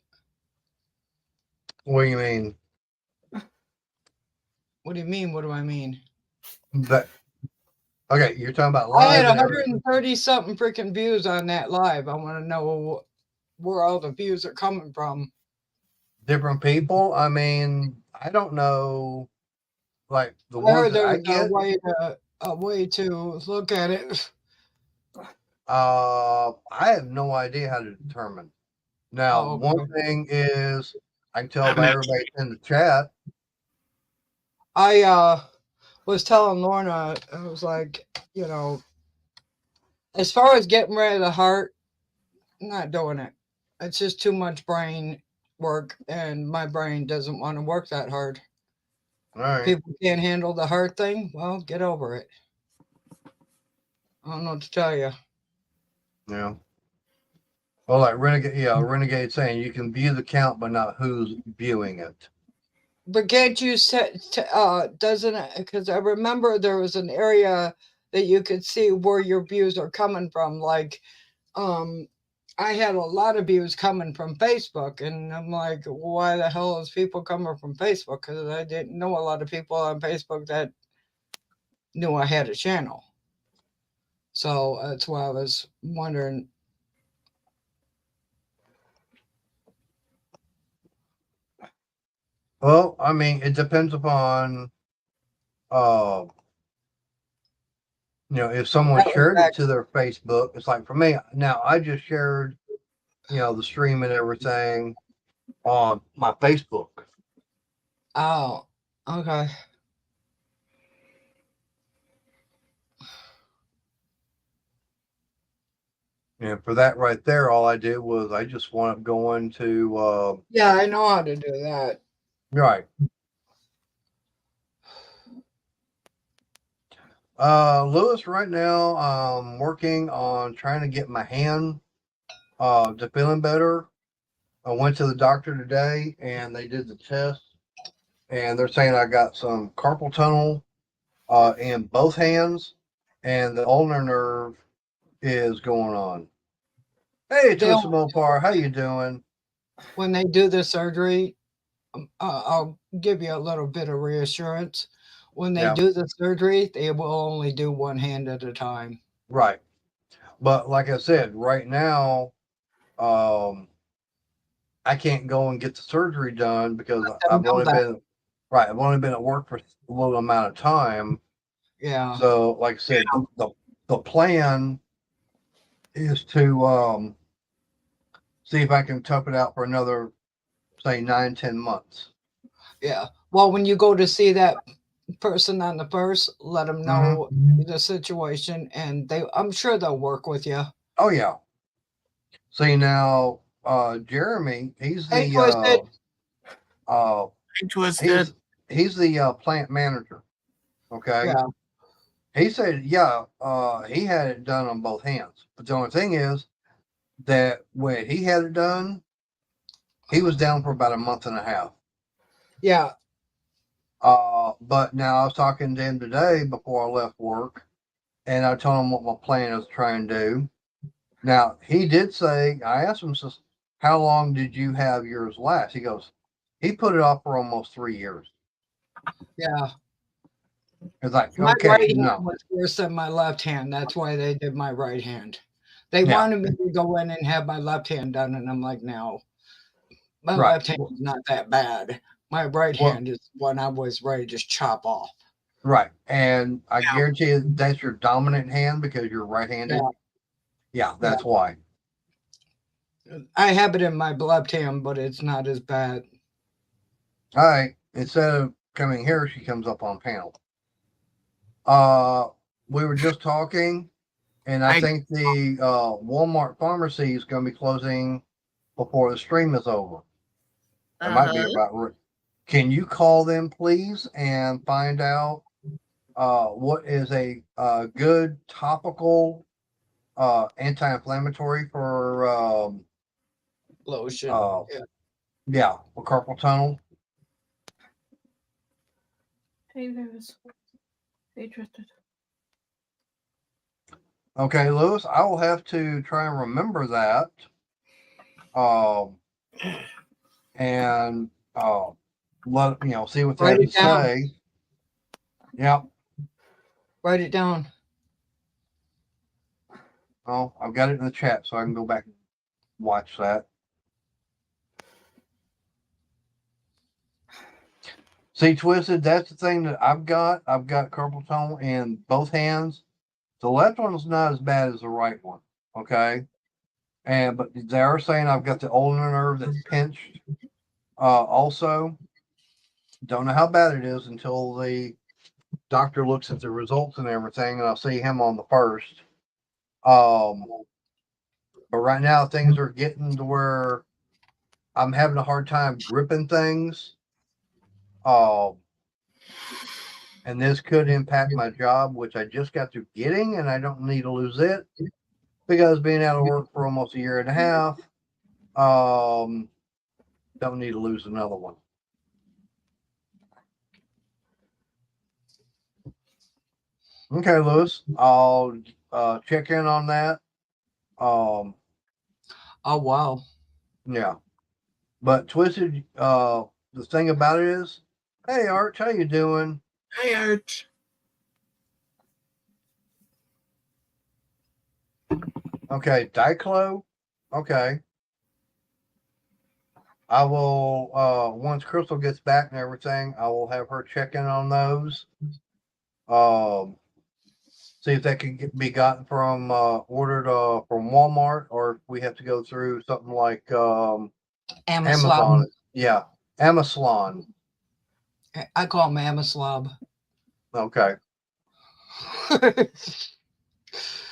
What do you mean? What do you mean? What do I mean? That okay? You're talking about I had live and everything. 130 something freaking views on that live. I want to know where all the views are coming from. Different people. I mean, I don't know. Like the I ones heard that I there get. was a way to look at it. I have no idea how to determine. Now, Oh, one okay. thing is I can tell by everybody in the chat. I was telling Lorna, I was like, you know, as far as getting rid of the heart, I'm not doing it. It's just too much brain work, and my brain doesn't want to work that hard. All right. People can't handle the heart thing. Well, get over it. I don't know what to tell you. Yeah. Well, like Renegade saying you can view the count, but not who's viewing it. But can't you set? Doesn't it? Because I remember there was an area that you could see where your views are coming from. Like, I had a lot of views coming from Facebook, and I'm like, why the hell is people coming from Facebook? Because I didn't know a lot of people on Facebook that knew I had a channel. So that's why I was wondering. Well, I mean, it depends upon, if someone That was shared back. it to their Facebook. It's like for me now, I just shared, the stream and everything on my Facebook. Oh, okay. And for that right there, all I did was I just wound up going to, Yeah, I know how to do that. right. Lewis, right now, I'm working on trying to get my hand to feeling better. I went to the doctor today and they did the test and they're saying I got some carpal tunnel in both hands and the ulnar nerve is going on. Hey, They'll, Twisted Mopar, how you doing? when they do the surgery, I'll give you a little bit of reassurance. When they Yeah, do the surgery, they will only do one hand at a time. right. But like I said, right now, I can't go and get the surgery done because Let them know that. I've only been at work for a little amount of time. Yeah. So, like I said, the plan is to see if I can tough it out for another, say, 9-10 months. Yeah. Well, when you go to see that person on the first, let them know the situation, and I'm sure they'll work with you. Oh yeah. See now, Jeremy, he's Hey, the Twisted. Twisted. he's the plant manager. Okay. Yeah. He said, yeah, he had it done on both hands. But the only thing is that when he had it done, he was down for about a month and a half. Yeah. But now I was talking to him today before I left work, and I told him what my plan is to try and do. Now, he did say, I asked him, says, how long did you have yours last? He goes, he put it off for almost 3 years. Yeah. It's like, My okay, right hand no. was worse than my left hand. That's why they did my right hand. They Yeah. wanted me to go in and have my left hand done, and I'm like, no, my Right. left hand is not that bad. My right hand is one I was ready to just chop off. Right. And I guarantee you that's your dominant hand because you're right-handed. Yeah, that's why. I have it in my left hand, but it's not as bad. All right. Instead of coming here, she comes up on panel. We were just talking, and I I- think the Walmart pharmacy is going to be closing before the stream is over. It might be about. Can you call them, please, and find out what is a good topical anti-inflammatory for Lotion. yeah, for carpal tunnel. Hey, Lewis. Hey, Tristan. Okay, Lewis, I will have to try and remember that. And let see what they Write have to it down. say. Yep. Write it down. Oh, I've got it in the chat, so I can go back and watch that. See, Twisted, that's the thing that I've got. I've got carpal tunnel in both hands. The left one is not as bad as the right one. Okay. But they are saying I've got the ulnar nerve that's pinched. Also, don't know how bad it is until the doctor looks at the results and everything, and I'll see him on the 1st. But right now things are getting to where I'm having a hard time gripping things. And this could impact my job, which I just got through getting, and I don't need to lose it because being out of work for almost a year and a half, don't need to lose another one. Okay, Lewis, I'll check in on that. Oh wow. Yeah, but Twisted, the thing about it is, hey Arch, how you doing? Hi, Arch. Okay, Diclo. Okay. I will once Crystal gets back and everything, I will have her check in on those. See if they can be gotten from ordered from Walmart, or if we have to go through something like Amazon. Yeah, Amazon. I call them Amazlob. Okay.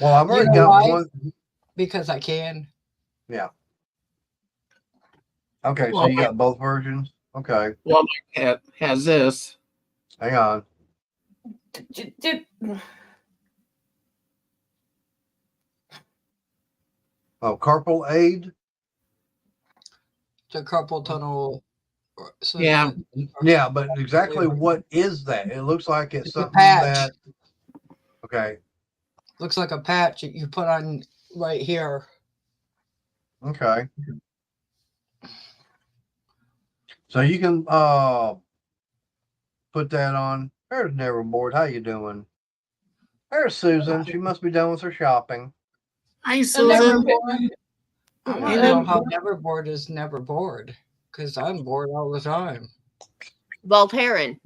Well, I've already know got why? one. Because I can. Yeah. Okay, so Well, you got both versions. Okay, Walmart has this. hang on. Oh, carpal aid. The carpal tunnel. So Yeah. Yeah, but exactly what is that? It looks like it's It's a something patch. that. Okay. Looks like a patch that you put on right here. Okay. So you can put that on. There's Neverboard. How you doing? There's Susan. She must be done with her shopping. Hi, Susan. I Yeah. want to know how Neverboard is never bored. Because I'm bored all the time. Voltaren.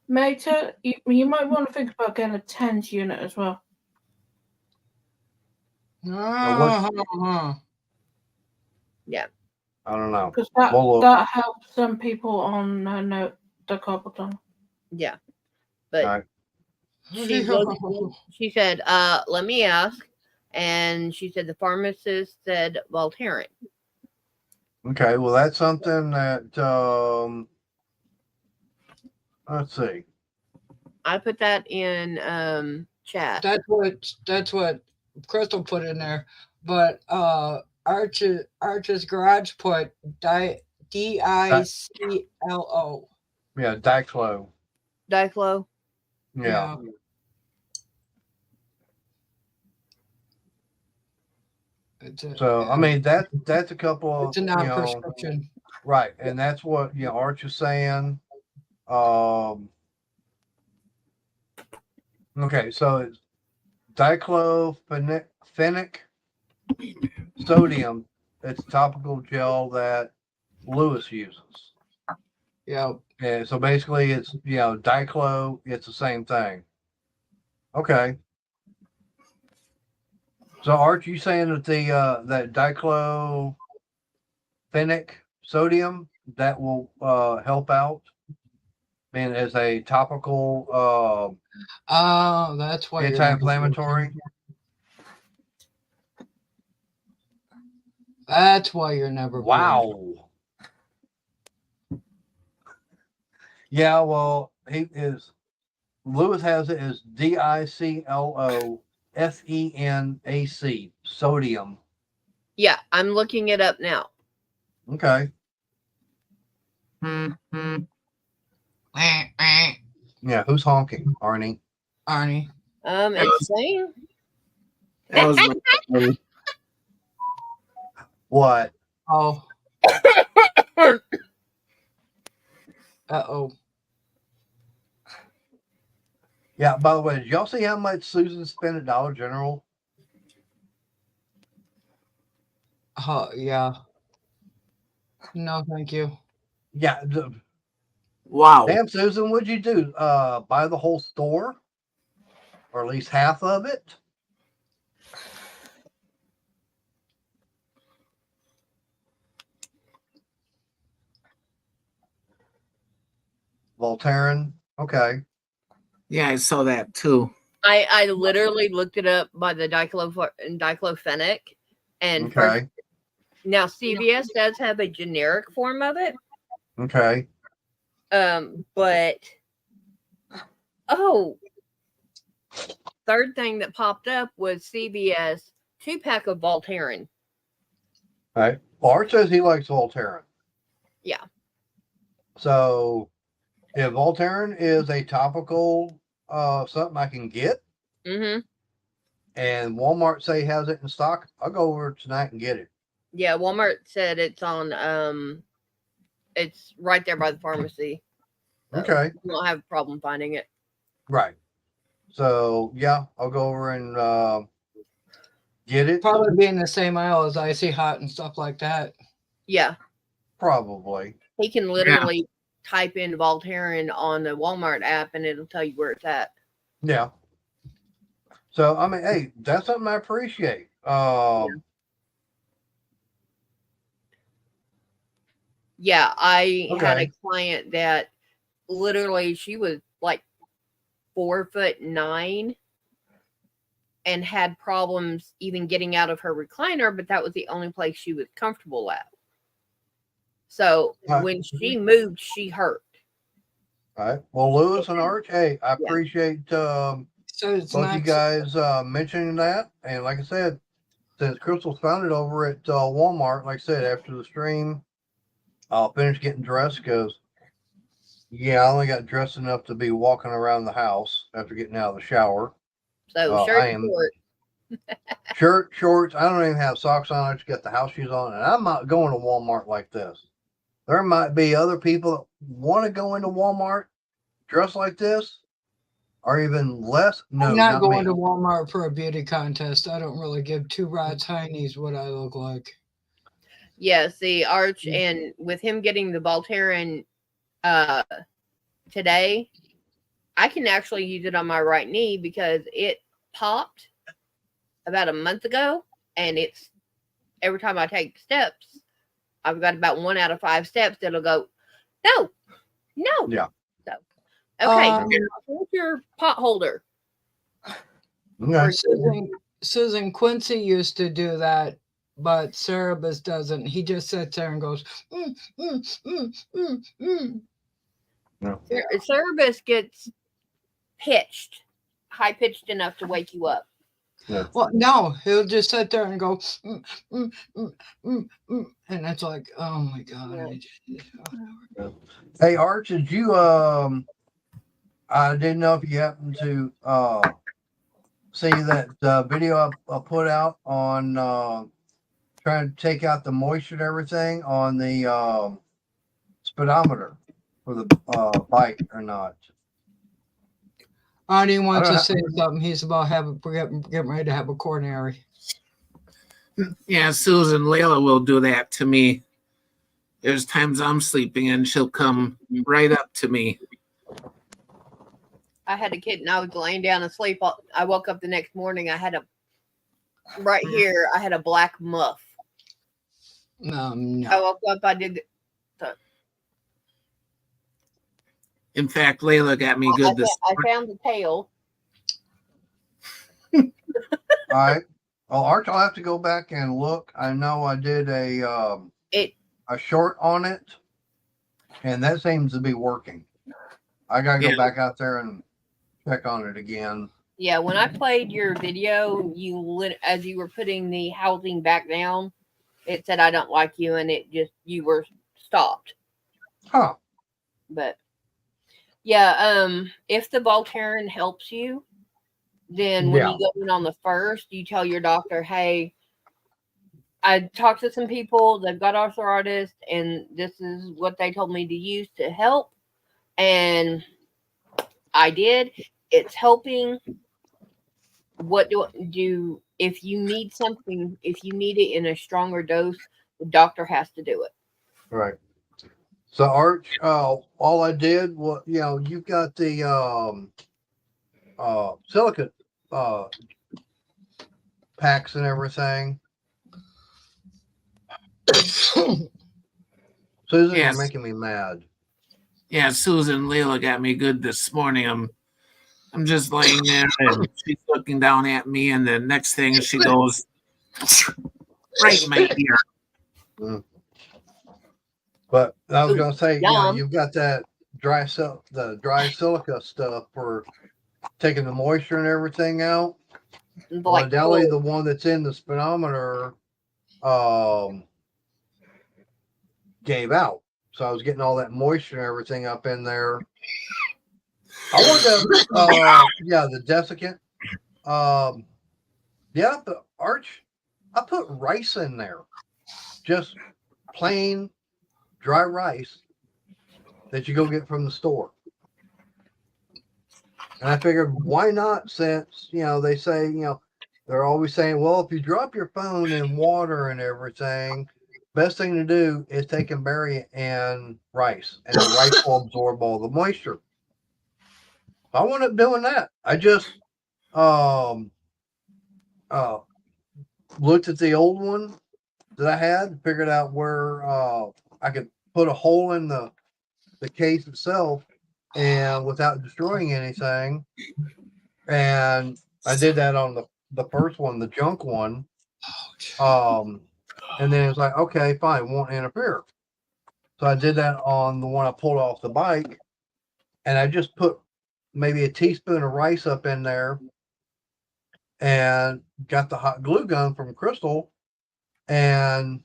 Meta, you might want to think about getting a TENS unit as well. Uh-huh. I don't know. Because that, Well, look. that helps some people on the carpal tunnel. Yeah. But All right. she said, let me ask. And she said the pharmacist said Voltaren. Okay. Well, that's something that let's see. I put that in chat. That's what Crystal put in there. But Arch's Garage put DICLO. Yeah, Diclo. Diclo. Yeah. So I mean that's a couple of It's a non-prescription. right, and that's what Arch is saying. Okay, so it's diclofenac sodium. It's a topical gel that Lewis uses. Yeah. And so basically, it's diclo. It's the same thing. Okay. So Arch, you saying that the that diclofenac sodium that will help out? mean, as a topical Oh, that's why you're never anti-inflammatory. breathing. That's why you're never breathing. Wow. Yeah, well, Lewis has it as DICLOFENAC, sodium. Yeah, I'm looking it up now. Okay. Yeah, who's honking, Arnie? Arnie. It's saying That was my Oh. What? Uh-oh. Yeah, by the way, did y'all see how much Susan spent at Dollar General? Yeah. No, thank you. Yeah. wow. Damn, Susan, what'd you do? Buy the whole store? Or at least half of it? Voltaren? Okay. Yeah, I saw that too. I literally looked it up by the diclofenac, and Okay. now CVS does have a generic form of it. Okay. But third thing that popped up was CVS 2-pack of Voltaren. All right. Art says he likes Voltaren. Yeah. So if Voltaren is a topical something I can get, Mm-hmm. and Walmart say has it in stock, I'll go over tonight and get it. Yeah, Walmart said it's on it's right there by the pharmacy. So Okay. you won't have a problem finding it. Right. So yeah, I'll go over and get it. Probably be in the same aisle as Icy Hot and stuff like that. Yeah. Probably. He can literally type in Voltaren on the Walmart app and it'll tell you where it's at. Yeah. So I mean, hey, that's something I appreciate. Yeah, I had a Okay. client that literally she was like 4'9" and had problems even getting out of her recliner, but that was the only place she was comfortable at. So when she moved, she hurt. All right. Well, Lewis and Arch, hey, I Yeah. appreciate So it's both not you guys mentioning that. And like I said, since Crystal's found it over at Walmart, like I said, after the stream, I'll finish getting dressed because, yeah, I only got dressed enough to be walking around the house after getting out of the shower. So shirt I and am short. shirt, shorts. I don't even have socks on. I just got the house shoes on, and I'm not going to Walmart like this. There might be other people that want to go into Walmart dressed like this, or even less. No, I'm not going me. to Walmart for a beauty contest. I don't really give two rats heinies what I look like. Yeah, see, Arch, and with him getting the Voltaren today, I can actually use it on my right knee because it popped about a month ago, and it's every time I take steps, I've got about 1 out of 5 steps that'll go, no. Yeah. So, okay, here's your pot holder. Okay. Susan Quincy used to do that, but Cerebus doesn't. He just sits there and goes, No. Cerebus gets high pitched enough to wake you up. Yeah. Well, no, he'll just sit there and go, and it's like, oh my god. Yeah. Hey, Arch, did you I didn't know if you happened to see that video I put out on trying to take out the moisture and everything on the speedometer for the bike or not. Arnie wants to say something. He's about getting ready to have a coronary. Yeah, Susan Layla will do that to me. There's times I'm sleeping and she'll come right up to me. I had a kid and I was laying down asleep. I woke up the next morning. I had right here, I had a black muff. No. I woke up, I did In fact, Layla got me good this I found the tail. All right. Well, Arch, I'll have to go back and look. I know I did a short on it, and that seems to be working. I gotta go Yeah. back out there and check on it again. Yeah, when I played your video, as you were putting the housing back down, it said I don't like you, and you were stopped. Huh. But yeah, if the Voltaren helps you, then when Yeah. you go in on the first, you tell your doctor, hey, I talked to some people, they've got arthritis, and this is what they told me to use to help. And I did. It's helping. What do if you need something, if you need it in a stronger dose, the doctor has to do it. Right. So Arch, all I did was, you've got the silicate packs and everything. Susan, Yes. you're making me mad. Yeah, Susan Layla got me good this morning. I'm just laying there and she's looking down at me, and the next thing she goes right in my ear. But I was gonna say, Yum. you've got that dry silica stuff for taking the moisture and everything out. Well, Deli, the one that's in the speedometer, gave out. So I was getting all that moisture and everything up in there. I want the desiccant. But Arch, I put rice in there. Just plain dry rice that you go get from the store. And I figured, why not, since, they say, they're always saying, well, if you drop your phone in water and everything, best thing to do is take and bury it in rice, and the rice will absorb all the moisture. I wound up doing that. I just looked at the old one that I had, figured out where I could put a hole in the case itself and without destroying anything. And I did that on the first one, the junk one. And then it's like, okay, fine, won't interfere. So I did that on the one I pulled off the bike, and I just put maybe a teaspoon of rice up in there and got the hot glue gun from Crystal and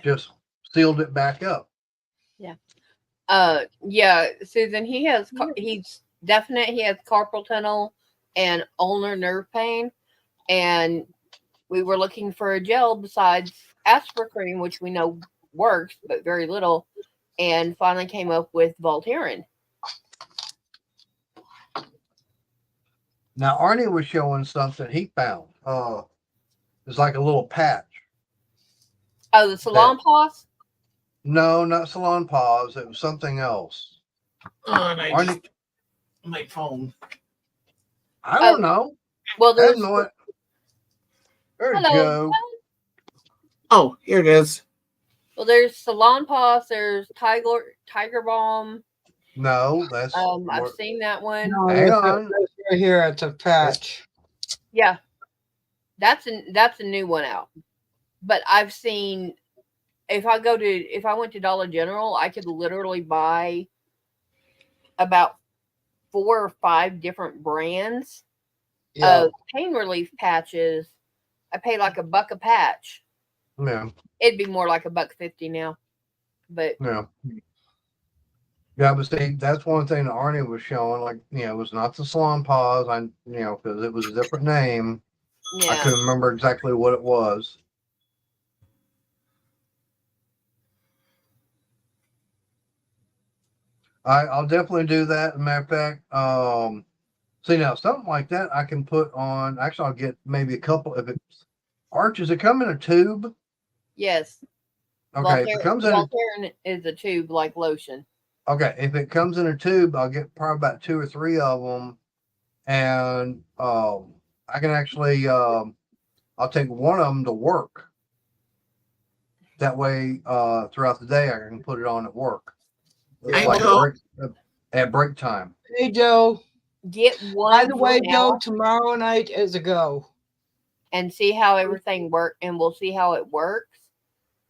just sealed it back up. Yeah, Susan, he has carpal tunnel and ulnar nerve pain, and we were looking for a gel besides Aspercream, which we know works but very little, and finally came up with Voltaren. Now Arnie was showing something he found. It's like a little patch. Oh, the Salon Paws? No, not Salon Paws. It was something else. Arnie, my phone. I don't know. Well, there's There you hello. go. Oh, here it is. Well, there's Salon Paws. There's Tiger Balm. No, that's I've seen that one. No, Hang it's on. right here. It's a patch. Yeah, that's a new one out. But I've seen, if I went to Dollar General, I could literally buy about 4 or 5 different brands of pain relief patches. I pay like $1 a patch. Yeah. It'd be more like $1.50 now, but Yeah. Yeah, but see, that's one thing that Arnie was showing. Like, it was not the Salon Paws. Because it was a different name. I yeah. couldn't remember exactly what it was. I'll definitely do that. As a matter of fact, see now something like that I can put on. Actually, I'll get maybe a couple. If it's Arch, does it come in a tube? Yes. Okay, if it comes in. Voltaren is a tube like lotion. Okay, if it comes in a tube, I'll get probably about 2 or 3 of them, and I can actually I'll take one of them to work. That way, throughout the day, I can put it on at work. I Like know. at break time. Hey, Joe. Get one By the for way, now Joe, tomorrow night is a go. and see how everything works, and we'll see how it works.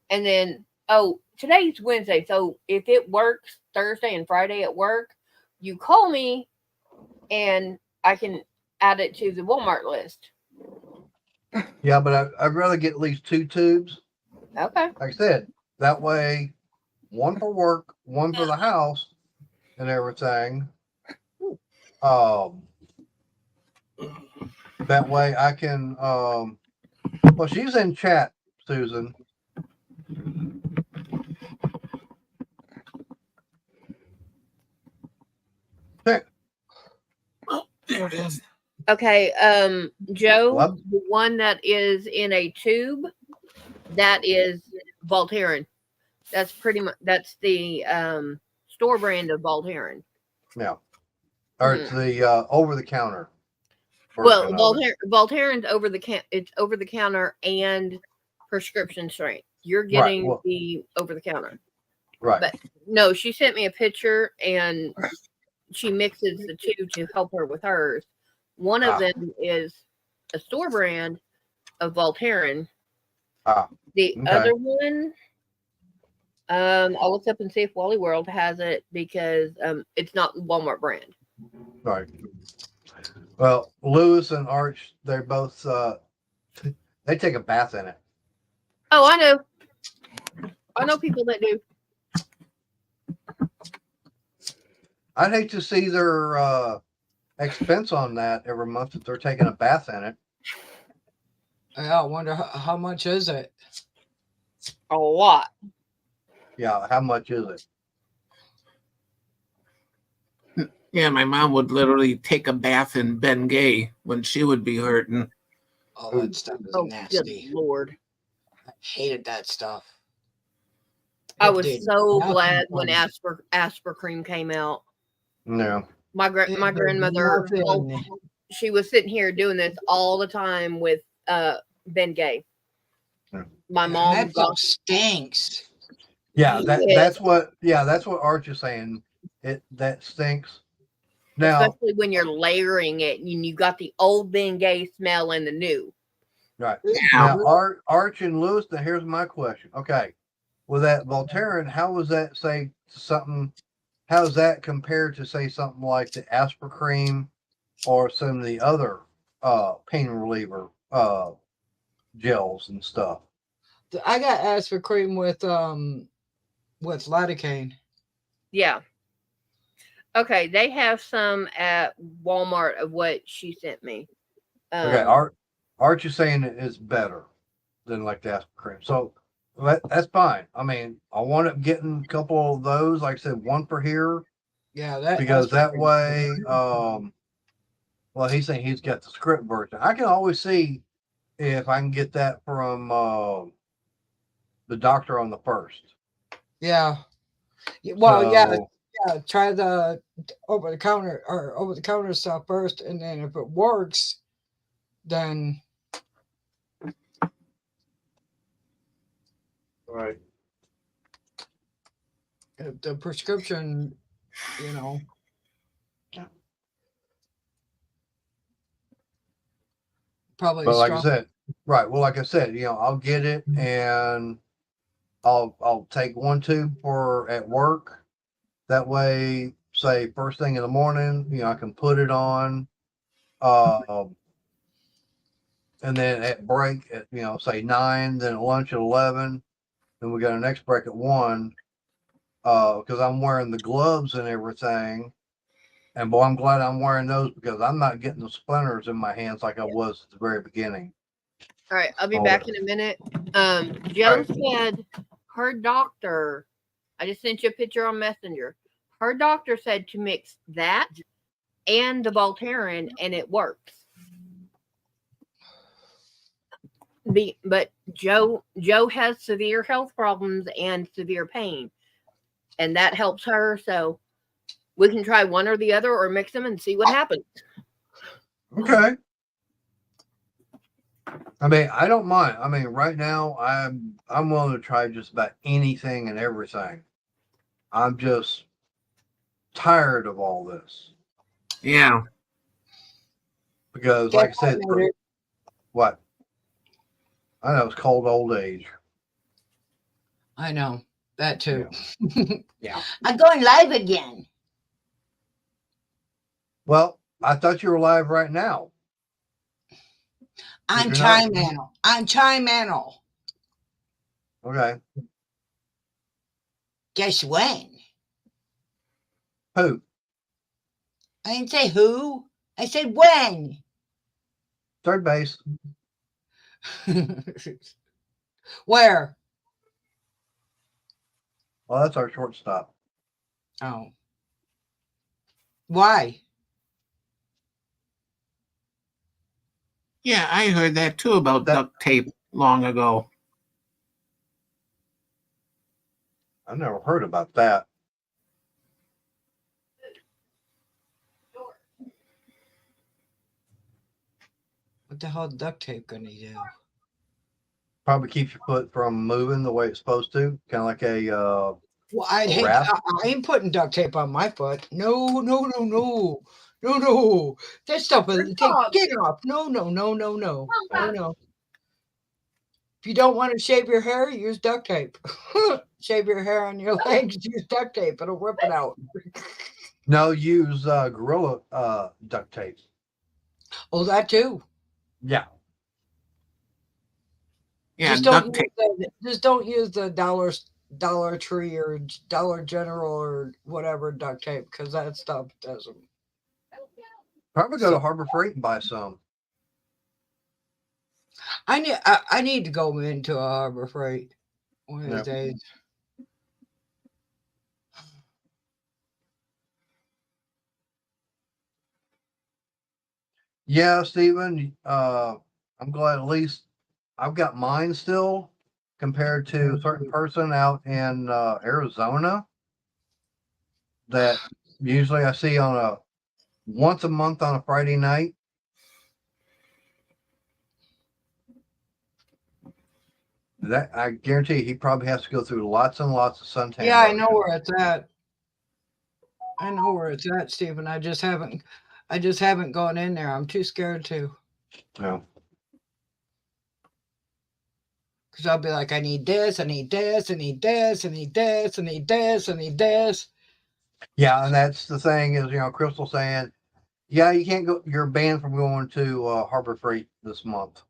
And then, oh, today's Wednesday, so if it works Thursday and Friday at work, you call me, and I can add it to the Walmart list. Yeah, but I'd rather get at least 2 tubes. Okay. Like I said, that way, one for work, one for the house, and everything. That way I can. Well, she's in chat, Susan. There it is. Okay, Joe, What? the one that is in a tube, that is Voltaren. That's pretty much the store brand of Voltaren. Yeah, or it's the over the counter. Well, Voltaren's it's over the counter and prescription strength. You're getting well- the over the counter. Right. But no, she sent me a picture and she mixes the two to help her with hers. One of them is a store brand of Voltaren. The okay. other one, I'll look up and see if Wally World has it because it's not Walmart brand. Right. Well, Lewis and Arch, they're both they take a bath in it. Oh, I know. I know people that do. I'd hate to see their expense on that every month if they're taking a bath in it. Yeah, I wonder how much is it? A lot. Yeah, how much is it? Yeah, my mom would literally take a bath in Bengay when she would be hurting. Oh, that stuff is Oh, nasty. good Lord. I hated that stuff. I It was did so nothing glad for when me. Asper cream came out. No. My It did grandmother, nothing. she was sitting here doing this all the time with Bengay. Yeah. My And mom that got stuff stinks. Yeah, Yes. that's what Arch is saying. That stinks. Now, especially when you're layering it and you got the old Bengay smell and the new. right. It's Now, good. Arch and Lewis, now here's my question. Okay. With that Voltaren, how was that say something? How does that compare to say something like the Asper cream or some of the other pain reliever gels and stuff? I got asked for cream with lidocaine. Yeah. Okay, they have some at Walmart of what she sent me. Okay, Arch is saying it is better than like the Asper cream. So that's fine. I mean, I want up getting a couple of those, like I said, one for here, Yeah, that because Asper that cream- way, well, he's saying he's got the script version. I can always see if I can get that from the doctor on the first. Yeah. Well, yeah, So, try the over the counter stuff first, and then if it works, then right. if the prescription, you know. Probably But like I strong. said, right. Well, like I said, I'll get it and I'll take 1 tube for at work. That way, say first thing in the morning, I can put it on. And then at break at say 9, then at lunch at 11, then we got our next break at 1. Because I'm wearing the gloves and everything. And boy, I'm glad I'm wearing those because I'm not getting the splinters in my hands like I was at the very beginning. All right, I'll be Oh. back in a minute. Joe said her doctor, I just sent you a picture on Messenger. Her doctor said to mix that and the Voltaren and it works. But Joe has severe health problems and severe pain, and that helps her. So we can try one or the other, or mix them and see what happens. Okay. I mean, I don't mind. I mean, right now I'm willing to try just about anything and everything. I'm just tired of all this Yeah. because, Get like I said, later. what? I know it's called old age. I know that too. Yeah. I'm going live again. Well, I thought you were live right now. I'm you're not- Chimanel. I'm Chimanel. Okay. Guess when? Who? I didn't say who. I said when. Third base. Where? Well, that's our shortstop. Oh. Why? Yeah, I heard that too about That- duct tape long ago. I've never heard about that. What the hell is duct tape gonna do? Probably keeps your foot from moving the way it's supposed to. Kind of like a Well, I'd A hate. wrap? I ain't putting duct tape on my foot. No, no, no, no, no, no. That stuff will get off. No, no, no, no, no, no, no. If you don't want to shave your hair, use duct tape. Shave your hair on your legs, use duct tape. It'll rip it out. no, use Gorilla duct tape. Oh, that too. Yeah. Yeah, just don't duct tape. just don't use the Dollar Tree or Dollar General or whatever duct tape because that stuff doesn't. Probably go to Harbor Freight and buy some. I need to go into a Harbor Freight one of these Yep. days. Yeah, Stephen. I'm glad at least I've got mine still compared to a certain person out in Arizona that usually I see on a once a month on a Friday night. That I guarantee he probably has to go through lots and lots of suntan. Yeah, I know lotion. where it's at. I know where it's at, Stephen. I just haven't gone in there. I'm too scared to. Yeah. Because I'll be like, I need this, I need this, I need this, I need this, I need this, I need this. Yeah, and that's the thing is, Crystal saying, yeah, you can't go. You're banned from going to Harbor Freight this month.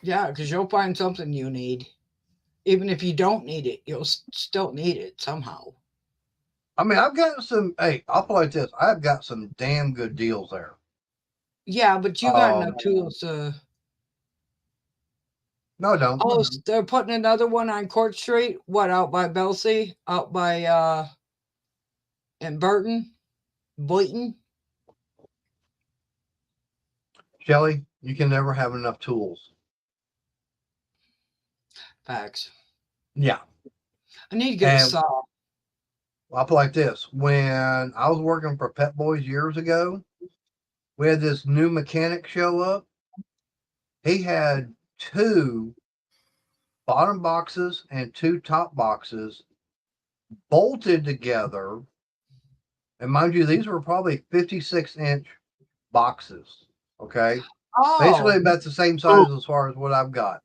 Yeah, because you'll find something you need. Even if you don't need it, you'll still need it somehow. I mean, I've got some. Hey, I'll put it like this: I've got some damn good deals there. Yeah, but you got enough tools to. No, I don't. Oh, they're putting another one on Court Street. What, out by Belsey? Out by in Burton? Boynton? Shelly, you can never have enough tools. Facts. Yeah, I need to get a And- saw. I'll put it like this: when I was working for Pet Boys years ago, we had this new mechanic show up. He had 2 bottom boxes and 2 top boxes bolted together. And mind you, these were probably 56-inch boxes. Okay. Oh, Basically about the same size as far as what I've got.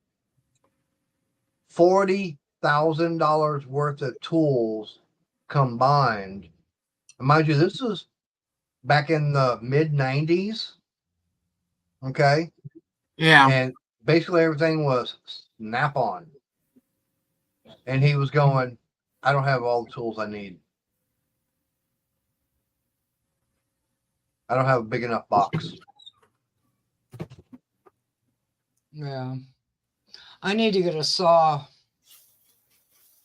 $40,000 worth of tools combined. And mind you, this is back in the mid 90s. Okay. Yeah. And basically everything was snap on. And he was going, I don't have all the tools I need. I don't have a big enough box. yeah. I need to get a saw.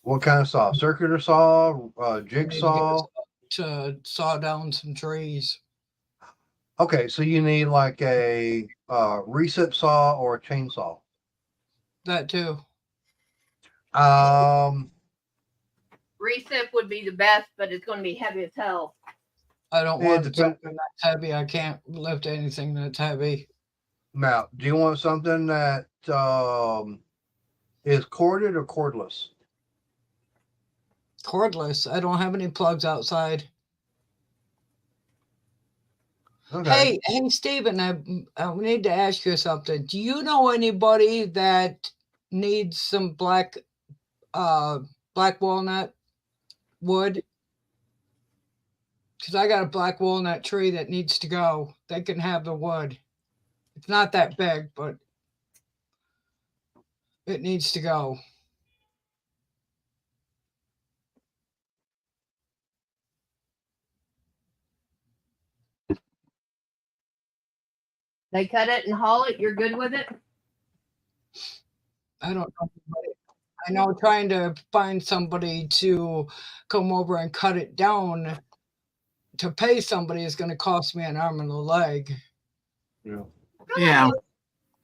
What kind of saw? Circular saw, I need to get a jigsaw. saw to saw down some trees. Okay, so you need like a recip saw or a chainsaw. That too. Recip would be the best, but it's going to be heavy as hell. I don't Yeah, want depend- something that's heavy. I can't lift anything that's heavy. Now, do you want something that is corded or cordless? cordless. I don't have any plugs outside. Okay. Hey, Stephen, I need to ask you something. Do you know anybody that needs some black walnut wood? Because I got a black walnut tree that needs to go. They can have the wood. It's not that big, but it needs to go. They cut it and haul it. You're good with it? I don't know. I know trying to find somebody to come over and cut it down to pay somebody is going to cost me an arm and a leg. Yeah. Yeah.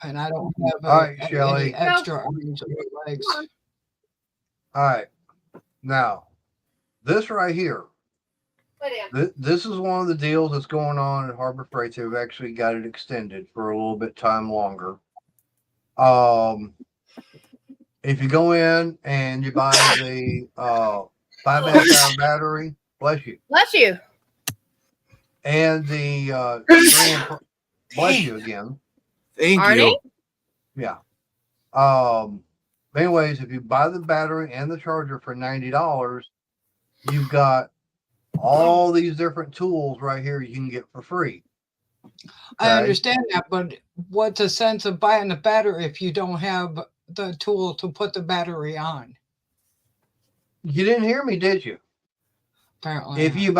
And I don't have All right, any Shelley. extra arms or legs. All right. Now, this right here, Put in. this is one of the deals that's going on at Harbor Freight. They've actually got it extended for a little bit time longer. If you go in and you buy the 5.5 hour battery, bless you, Bless you. and the bless you again. Thank Arnie? you. Yeah. Anyways, if you buy the battery and the charger for $90, you've got all these different tools right here you can get for free. I Okay. understand that, but what's the sense of buying the battery if you don't have the tool to put the battery on? You didn't hear me, did you? Apparently, If you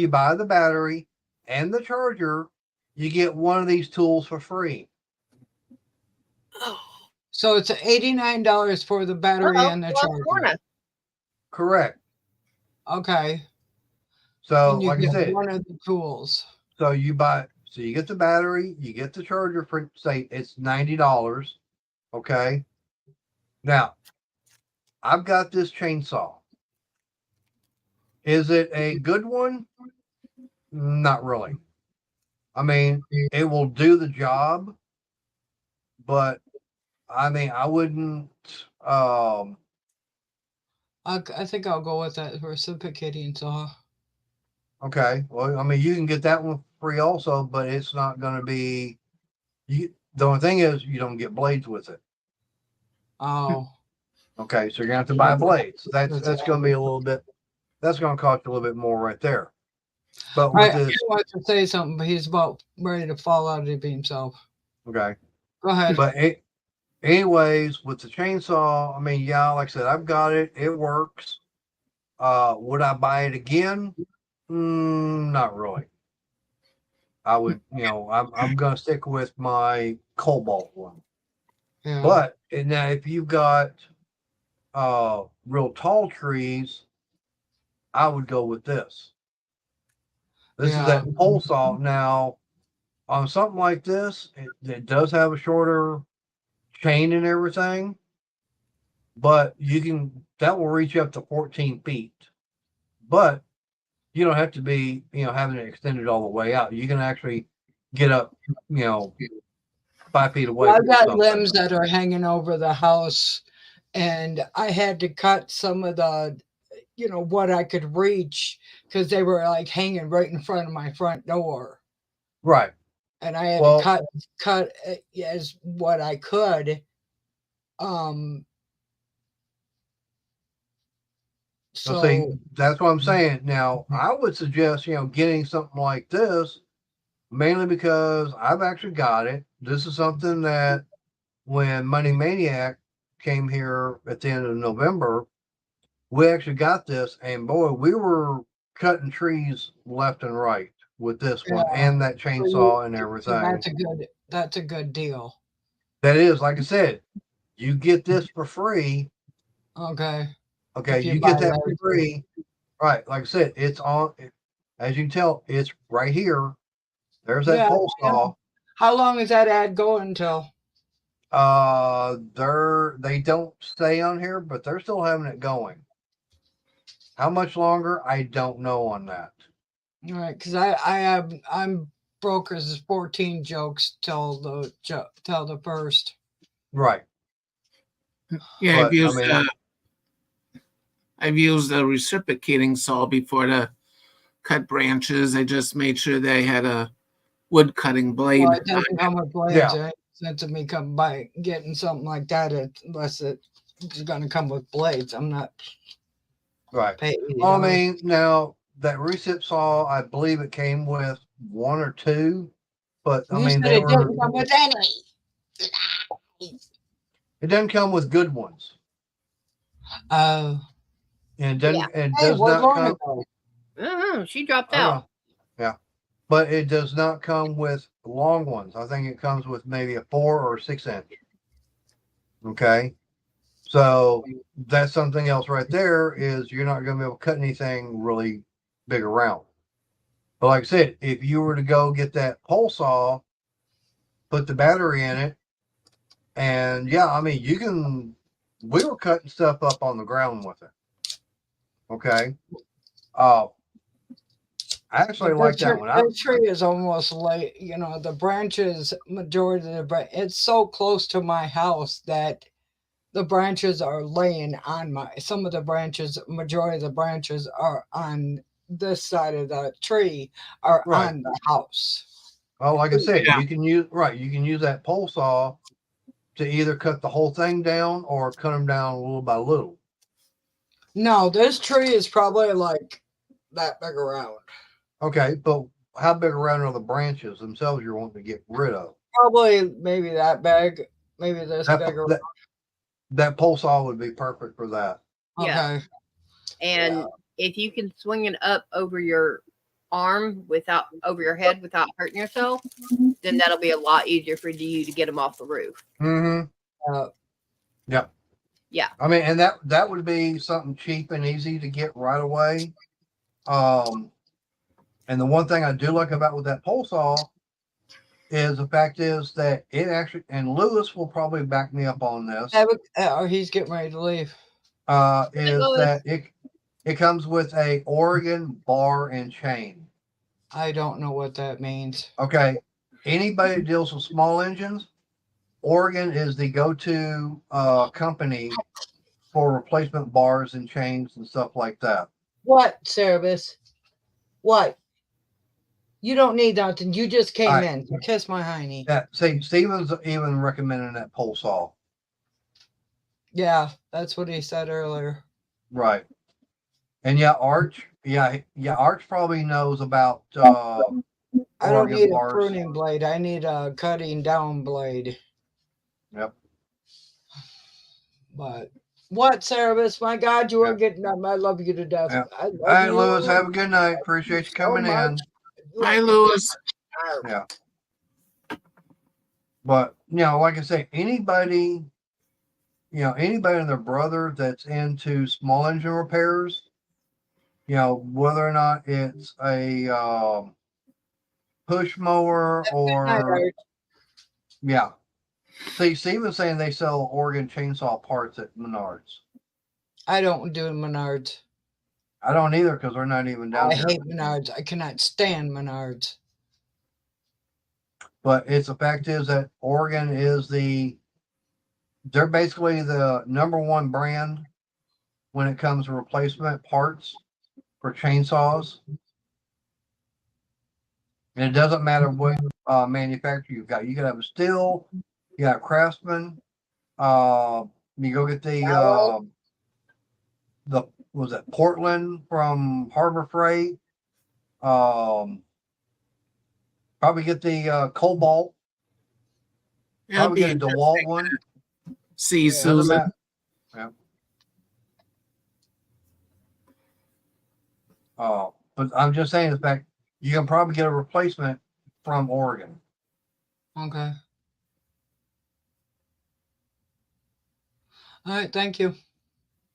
buy the battery and the charger, you get one of these tools for free. so it's $89 for the battery and the charger. Lorna. Correct. Okay, So, and you like I get said, one of the tools. so you get the battery, you get the charger for, say, it's $90. Okay. Now, I've got this chainsaw. Is it a good one? Not really. I mean, it will do the job, but I mean, I wouldn't. I think I'll go with that reciprocating saw. Okay. Well, I mean, you can get that one free also, but it's not going to be. The only thing is, you don't get blades with it. Oh, Okay, so you're gonna have to buy blades. That's going to be a little bit. That's going to cost you a little bit more right there. But with I this, wanted to say something, but he's about ready to fall out of himself. okay. Go ahead. But anyways, with the chainsaw, I mean, yeah, like I said, I've got it. It works. Would I buy it again? Not really. I would, I'm gonna stick with my Cobalt one. Yeah. But now, if you've got real tall trees, I would go with this. This is that pole saw. Now, on something like this, it does have a shorter chain and everything, but that will reach up to 14 feet. But you don't have to be, having it extended all the way out. You can actually get up, 5 feet away. I've from got something. limbs that are hanging over the house, and I had to cut some of the, what I could reach because they were like hanging right in front of my front door. Right. And I had to cut as what I could. So see, that's what I'm saying. Now, I would suggest, getting something like this, mainly because I've actually got it. This is something that when Money Maniac came here at the end of November, we actually got this, and boy, we were cutting trees left and right with this one and that chainsaw and everything. So that's a good deal. That is, like I said, you get this for free. Okay. Okay, you get that for free. Right, like I said, it's on. As you can tell, it's right here. There's that pole saw. How long is that ad going until? They don't stay on here, but they're still having it going. How much longer? I don't know on that. All right, because I'm brokers 14 jokes till the first. Right. Yeah, But, if you I've used a reciprocating saw before to cut branches. I just made sure they had a wood cutting blade. Well, it doesn't come with blades. Yeah. It ain't sense of me come by getting something like that unless it's going to come with blades. I'm not Right. paying. I mean, now that recip saw, I believe it came with one or two, but I You mean, said they it were. didn't come with any. It doesn't come with good ones, Oh, and it doesn't. Yeah. It hey, does what's not wrong come. with She dropped I out. know. Yeah, but it does not come with long ones. I think it comes with maybe a 4 or 6 inch. Okay, so that's something else right there. Is you're not going to be able to cut anything really big around. But like I said, if you were to go get that pole saw, put the battery in it, and yeah, I mean, you can. We were cutting stuff up on the ground with it. Okay. I actually But like that one. That tree is almost like, the branches, majority of it's so close to my house that the branches are laying on some of the branches, majority of the branches are on this side of the tree, are Right. on the house. Well, like I said, Yeah. you can use that pole saw to either cut the whole thing down or cut them down little by little. No, this tree is probably like that big around. Okay, but how big around are the branches themselves you're wanting to get rid of? Probably maybe that big, maybe this That, big. that, that pole saw would be perfect for that. Yeah. Okay. And if you can swing it up over your arm over your head without hurting yourself, then that'll be a lot easier for you to get them off the roof. Mm-hmm. Yep. Yeah. I mean, and that would be something cheap and easy to get right away. And the one thing I do like about with that pole saw is the fact is that it actually, and Lewis will probably back me up on this, He's getting ready to leave. is that it comes with a Oregon bar and chain. I don't know what that means. Okay. Anybody that deals with small engines, Oregon is the go-to company for replacement bars and chains and stuff like that. What service? What? You don't need nothing. You just came in. So kiss my hiney. Yeah, see, Steven's even recommending that pole saw. Yeah, that's what he said earlier. Right. And Arch probably knows about I don't Oregon need bars. a pruning blade. I need a cutting down blade. Yep. But what service? My God, you are getting them. I love you to death. Yep. I love All right, you. Lewis, have a good night. Appreciate you coming much. in. Bye, Lewis. Yeah. But like I say, anybody and their brother that's into small engine repairs, whether or not it's a push mower or See, Steven's saying they sell Oregon chainsaw parts at Menards. I don't do Menards. I don't either because they're not even down I here. hate Menards. I cannot stand Menards. But the fact is that Oregon is they're basically the number one brand when it comes to replacement parts for chainsaws. And it doesn't matter what manufacturer you've got. You could have a Stihl, you got a Craftsman. You go get the was it Portland from Harbor Freight? Probably get the Cobalt. It'll Probably be get a DeWalt one. See, Doesn't Susan. matter. Yeah. But I'm just saying the fact you can probably get a replacement from Oregon. Okay. All right. Thank you.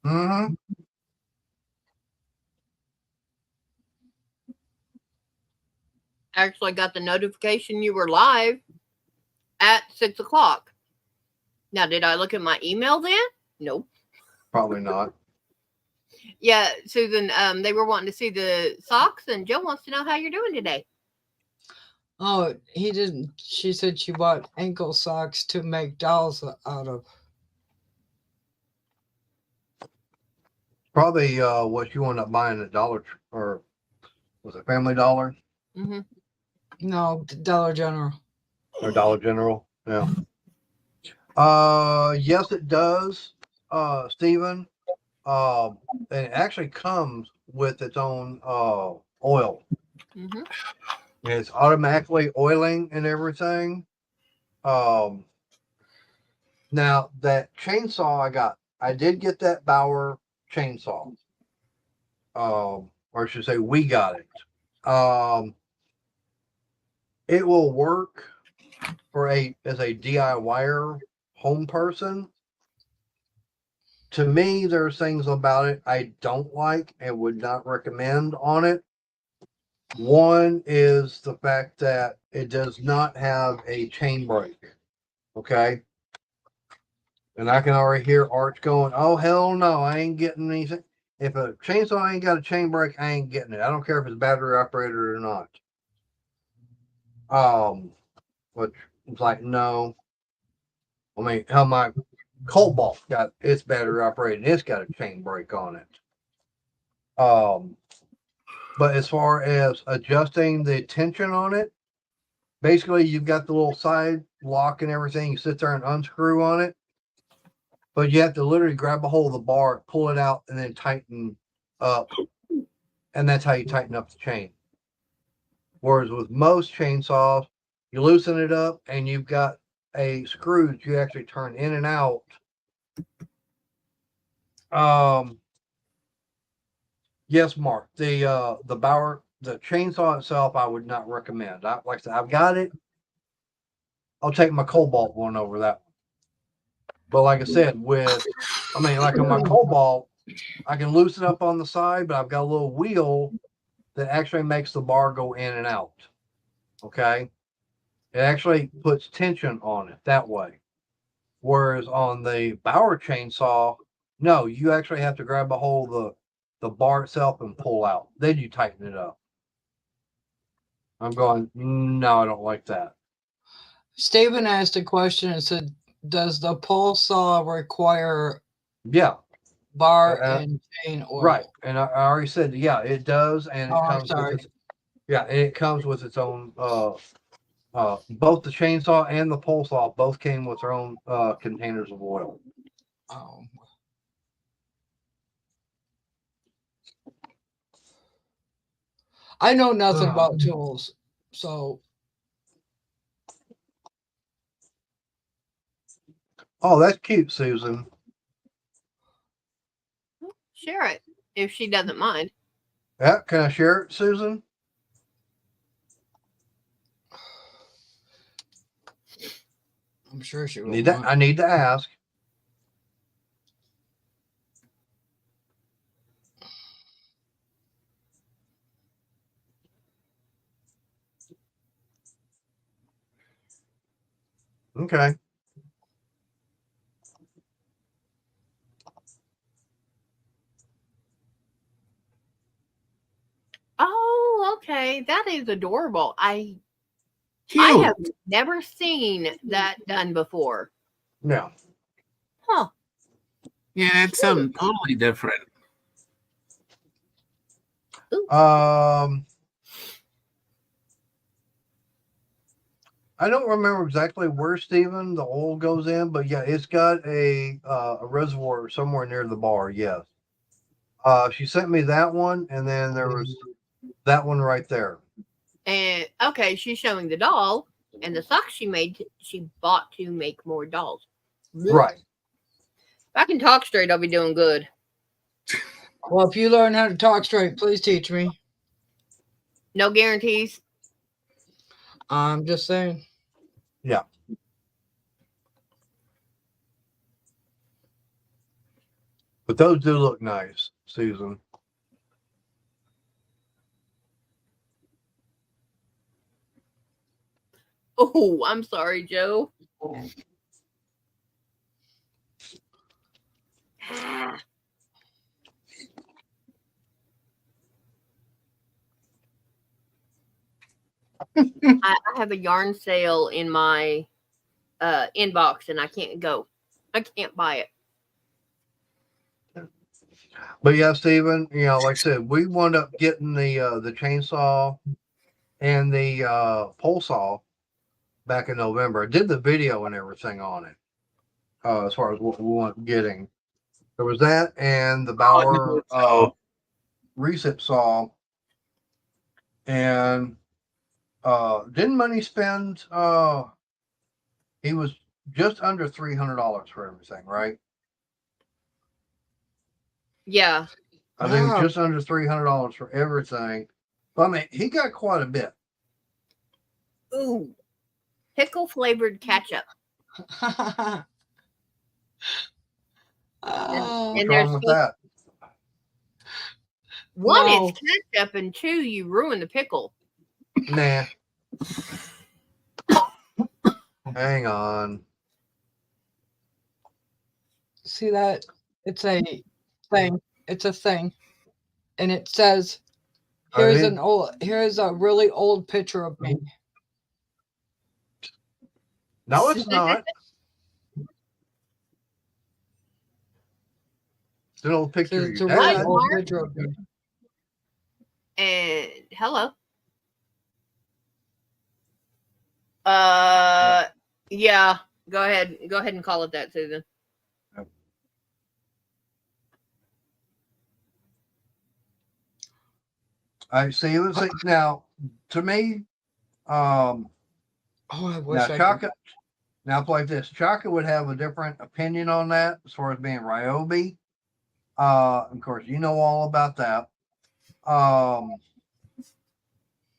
Mm-hmm. Actually got the notification you were live at 6 o'clock. Now, did I look at my email then? Nope. Probably not. Yeah, Susan, they were wanting to see the socks, and Joe wants to know how you're doing today. Oh, he didn't. She said she bought ankle socks to make dolls out of. Probably what you end up buying at or was it Family Dollar Hmm. No, Dollar General. or Dollar General? Yeah. Yes, it does, Stephen. And it actually comes with its own oil. Hmm. It's automatically oiling and everything. Um, Now that chainsaw I did get that Bauer chainsaw. Or I should say we got it. It will work as a DIYer home person. To me, there's things about it I don't like and would not recommend on it. One is the fact that it does not have a chain brake. Okay. And I can already hear Arch going, "Oh, hell no, I ain't getting anything. If a chainsaw ain't got a chain brake, I ain't getting it. I don't care if it's battery operated or not." Which is like, no. I mean, hell, my Cobalt got its battery operated, it's got a chain brake on it. But as far as adjusting the tension on it, basically you've got the little side lock and everything. You sit there and unscrew on it, but you have to literally grab a hold of the bar, pull it out, and then tighten up. And that's how you tighten up the chain. Whereas with most chainsaws, you loosen it up and you've got a screw that you actually turn in and out. Yes, Mark. The Bauer, the chainsaw itself, I would not recommend. Like I said, I've got it. I'll take my Cobalt one over that one. But like I said, like on my Cobalt, I can loosen up on the side, but I've got a little wheel that actually makes the bar go in and out. Okay. It actually puts tension on it that way. Whereas on the Bauer chainsaw, no, you actually have to grab a hold of the bar itself and pull out. Then you tighten it up. I'm going, no, I don't like that. Stephen asked a question and said, "Does the pole saw require Yeah, bar and chain oil?" right. And I already said, yeah, it does, and it comes sorry. with it comes with its own. Both the chainsaw and the pole saw both came with their own containers of oil. Oh. I know nothing about tools, so. Oh, that's cute, Susan. Share it if she doesn't mind. Yeah, can I share it, Susan? I'm sure she will. I need to ask. Okay. Oh, okay. That is adorable. I Cute. have never seen that done before. No. Huh. Yeah, it's something totally different. I don't remember exactly where, Stephen, the oil goes in, but yeah, it's got a reservoir somewhere near the bar. Yes. She sent me that one, and then there was that one right there. And okay, she's showing the doll and the socks she bought to make more dolls. Right. If I can talk straight, I'll be doing good. Well, if you learn how to talk straight, please teach me. No guarantees. I'm just saying. Yeah. But those do look nice, Susan. Oh, I'm sorry, Joe. I have a yarn sale in my inbox and I can't go. I can't buy it. But yeah, Stephen, like I said, we wound up getting the chainsaw and the pole saw back in November. I did the video and everything on it. As far as what we want getting, there was that and the Bauer so recip saw, and didn't money spend? He was just under $300 for everything, right? Yeah. I think it was Wow. just under $300 for everything. But I mean, he got quite a bit. Ooh. Pickle flavored ketchup. Oh, What's And wrong with that? One, No. it's ketchup, and two, you ruin the pickle. Nah. Hang on. see that? It's a thing. It's a thing. And it says, here's a really old picture of me. No, it's not. It's an old picture of It's your a really dad. old picture of me. And hello. Yeah. Go ahead and call it that, Susan. I see. Let's see. Now, to me, Oh, I wish now I could. Chaka. Now, like this, Chaka would have a different opinion on that as far as being Ryobi. Of course, you know all about that.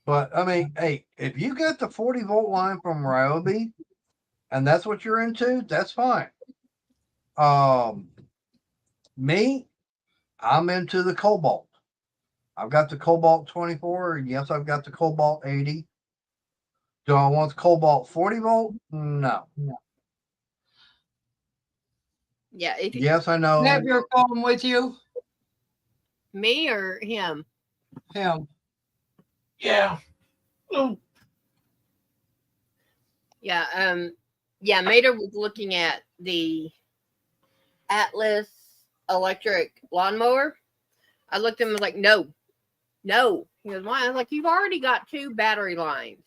But I mean, hey, if you get the 40-volt line from Ryobi, and that's what you're into, that's fine. Me, I'm into the Cobalt. I've got the Cobalt 24. Yes, I've got the Cobalt 80. Do I want the Cobalt 40-volt? No. Yeah. If you, Yes, I You know. have your phone with you? me or him? Him. yeah. Oh, Yeah. Yeah. Mater was looking at the Atlas electric lawnmower. I looked at him and was like, no. He goes, why? I was like, you've already got 2 battery lines.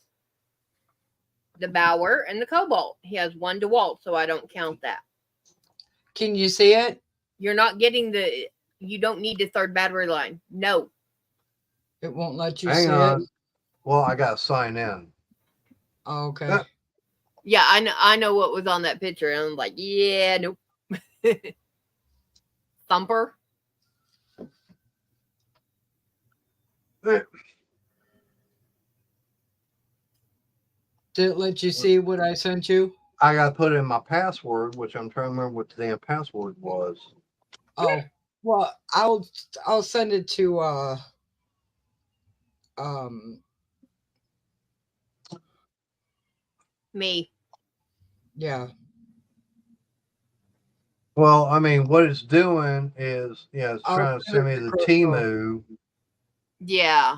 The Bauer and the Cobalt. He has 1 DeWalt, so I don't count that. Can you see it? You're not getting you don't need the 3rd battery line. No. It won't let you Hang see on. it. Well, I got to sign in. Oh, okay. Yeah, I know what was on that picture. And I'm like, yeah, nope. Thumper. Did it let you see what I sent you? I got to put in my password, which I'm trying to remember what the damn password was. Oh, well, I'll send it to Me. yeah. Well, I mean, what it's doing is, it's I'll trying to send send it me to the Crystal. Temu. Yeah.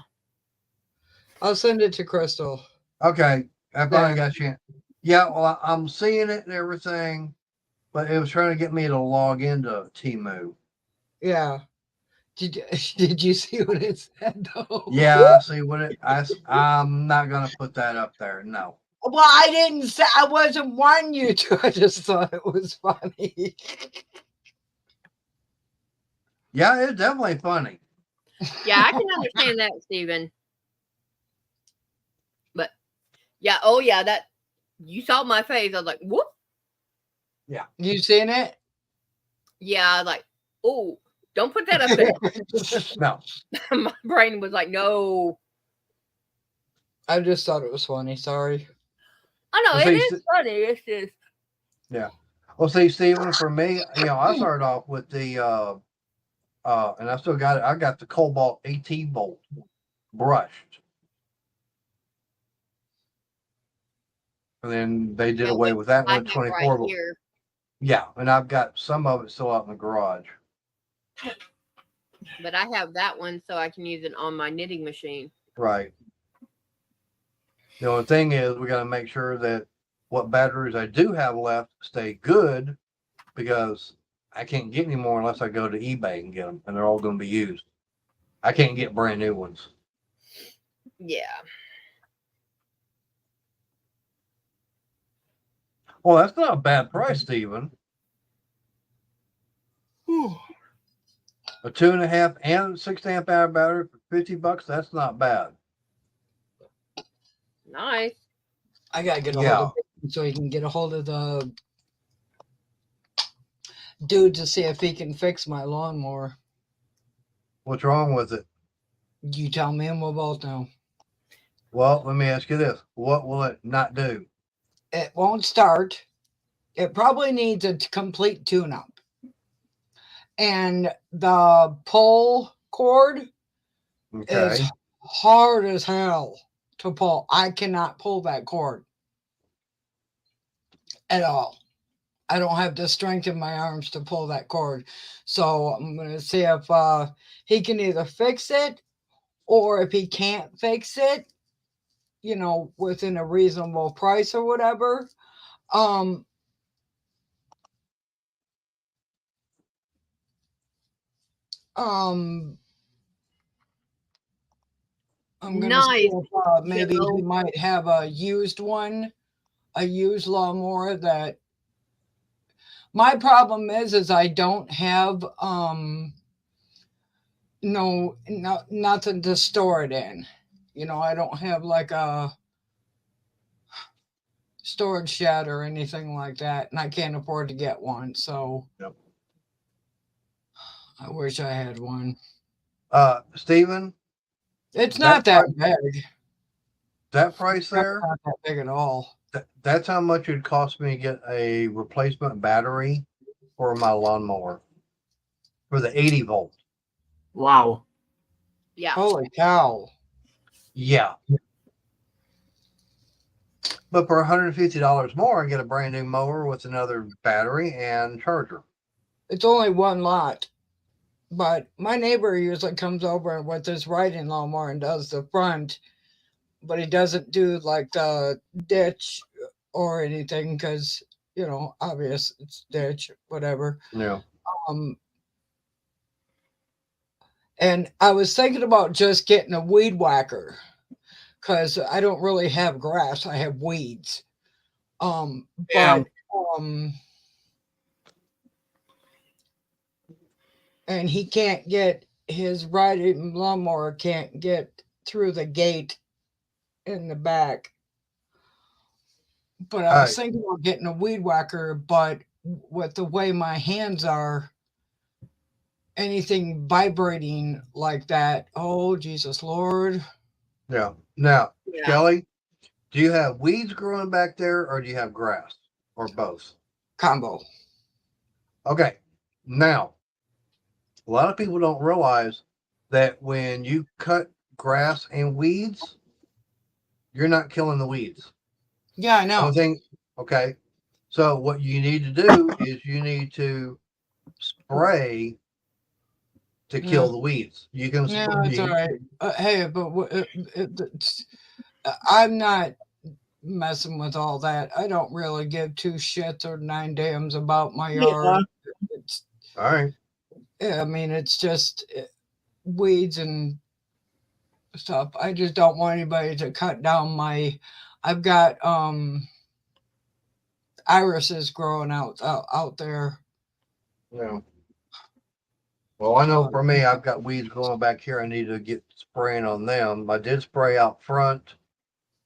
I'll send it to Crystal. Okay, I finally There. got a chance. Yeah, well, I'm seeing it and everything, but it was trying to get me to log into Temu. Yeah. Did you see what it said though? Yeah, I see what I'm not gonna put that up there. No. Well, I didn't say I wasn't wanting you to. I just thought it was funny. Yeah, it's definitely funny. Yeah, I can understand that, Stephen. But yeah, oh yeah, that you saw my face. I was like, whoop. You seen it? Yeah, I was like, oh, don't put that up there. No. My brain was like, no. I just thought it was funny. Sorry. I know Well, it see, is funny. It's just Well, see, Stephen, for me, I started off with the and I still got it. I got the Cobalt AT Bolt brushed, and then they did yeah, away with that I one have 24 right volt. here. Yeah, and I've got some of it still out in the garage. But I have that one so I can use it on my knitting machine. Right. The only thing is, we got to make sure that what batteries I do have left stay good, because I can't get any more unless I go to eBay and get them, and they're all going to be used. I can't get brand new ones. Yeah. Well, that's not a bad price, Steven. A 2.5 and 6 amp hour battery for $50. That's not bad. Nice. I gotta get a hold of him so he can get a hold of the dude to see if he can fix my lawnmower. What's wrong with it? You tell me and we'll both know. Well, let me ask you this. What will it not do? It won't start. It probably needs a complete tune-up. And the pull cord Okay. is hard as hell to pull. I cannot pull that cord at all. I don't have the strength in my arms to pull that cord. So I'm going to see if he can either fix it, or if he can't fix it, you know, within a reasonable price or whatever. I'm gonna see Nice. if maybe Joe. he might have a used one, a used lawnmower. That my problem is I don't have nothing to store it in. You know, I don't have like a storage shed or anything like that, and I can't afford to get one. So Yep. I wish I had one. Steven, It's not that big. that price It's there, not that big at all. that's how much it'd cost me to get a replacement battery for my lawnmower for the 80 volt. Wow. Yeah. Holy cow. Yeah. But for $150 more, I get a brand new mower with another battery and charger. It's only one lot, but my neighbor usually comes over with his riding lawnmower and does the front, but he doesn't do like the ditch or anything because, you know, obvious it's ditch, whatever. Yeah. And I was thinking about just getting a weed whacker because I don't really have grass, I have weeds. Yeah. And he can't get his riding lawnmower can't get through the gate in the back. But I was thinking about getting a weed whacker, but with the way my hands are, anything vibrating like that, oh Jesus Lord. Yeah. Now, Yeah. Kelly, do you have weeds growing back there, or do you have grass, or both? Combo. Okay. Now, a lot of people don't realize that when you cut grass and weeds, you're not killing the weeds. Yeah, I know. Okay. So what you need to do is you need to spray to kill the weeds. You can Yeah, spray. it's all right. Hey, but I'm not messing with all that. I don't really give two shits or nine dams about my yard. It's, All right. I mean, it's just weeds and stuff. I just don't want anybody to cut down my. I've got irises growing out there. Yeah. Well, I know for me, I've got weeds growing back here. I need to get spraying on them. I did spray out front.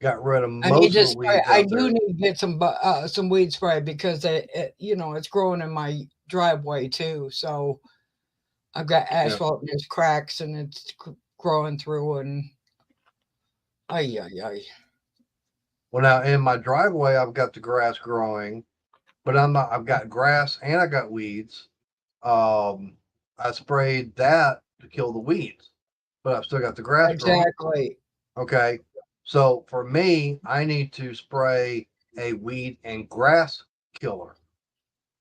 Got rid of most of the weeds. I do need to get some weed spray because you know, it's growing in my driveway too. So I've got asphalt and there's cracks and it's growing through and ay. Well, now in my driveway, I've got the grass growing, but I've got grass and I got weeds. I sprayed that to kill the weeds, but I've still got the grass growing. Exactly. Okay. So for me, I need to spray a weed and grass killer,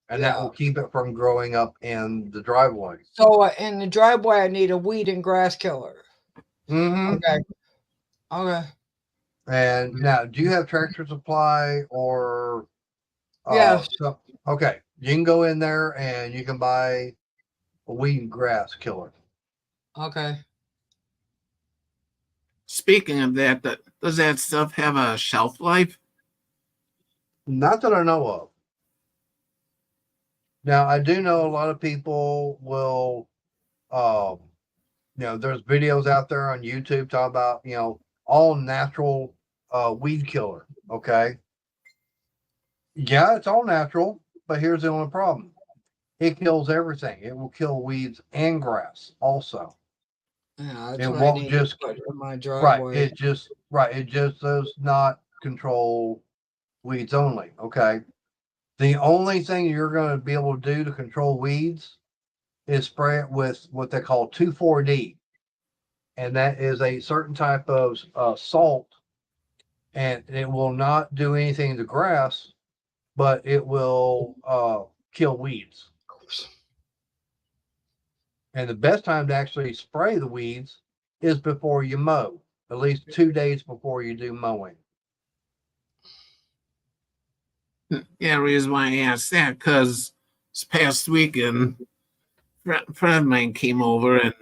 and that will keep it from growing up in the driveway. So in the driveway, I need a weed and grass killer. Mm-hmm. Okay. And now, do you have Tractor Supply or? Yeah. Okay. You can go in there and you can buy a weed and grass killer. Okay. Speaking of that, does that stuff have a shelf life? Not that I know of. Now, I do know a lot of people will, there's videos out there on YouTube talking about, all natural weed killer. Okay. Yeah, it's all natural, but here's the only problem. It kills everything. It will kill weeds and grass also. Yeah, that's It what I won't need just to put in my right. driveway. It just does not control weeds only. Okay. The only thing you're going to be able to do to control weeds is spray it with what they call 2,4-D. And that is a certain type of salt. And it will not do anything to grass, but it will kill weeds. And the best time to actually spray the weeds is before you mow, at least 2 days before you do mowing. Yeah, the reason why I asked that, because this past weekend, a friend of mine came over and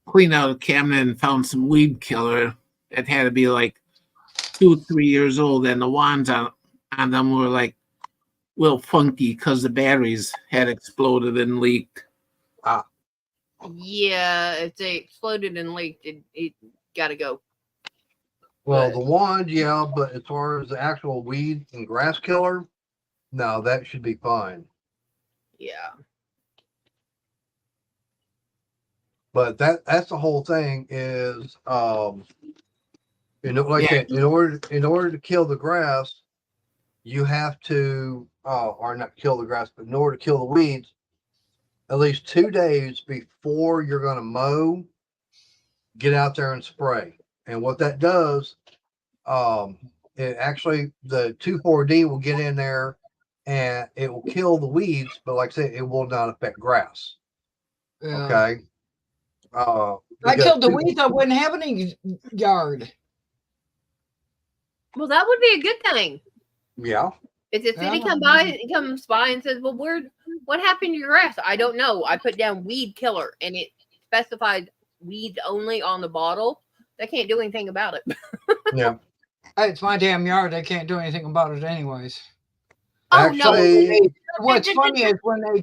cleaned out a cabinet and found some weed killer that had to be like 2-3 years old, and the wands on them were like a little funky because the batteries had exploded and leaked. Yeah, if they exploded and leaked, it got to go. Well, the wand, yeah, but as far as the actual weed and grass killer, no, that should be fine. Yeah. But that's the whole thing is, like I Yeah. said, in order to kill the grass, you have to, or not kill the grass, but in order to kill the weeds, at least 2 days before you're going to mow, get out there and spray. And what that does, it actually, the 2,4-D will get in there and it will kill the weeds, but like I said, it will not affect grass. Yeah. Okay. I Because killed the weeds. I wouldn't have any yard. Well, that would be a good thing. Yeah. If the city Yeah. comes by and says, "Well, what happened to your grass?" I don't know. I put down weed killer, and it specified weeds only on the bottle. They can't do anything about it. Yeah. Hey, it's my damn yard. They can't do anything about it anyways. Oh no! Actually, What's funny is when they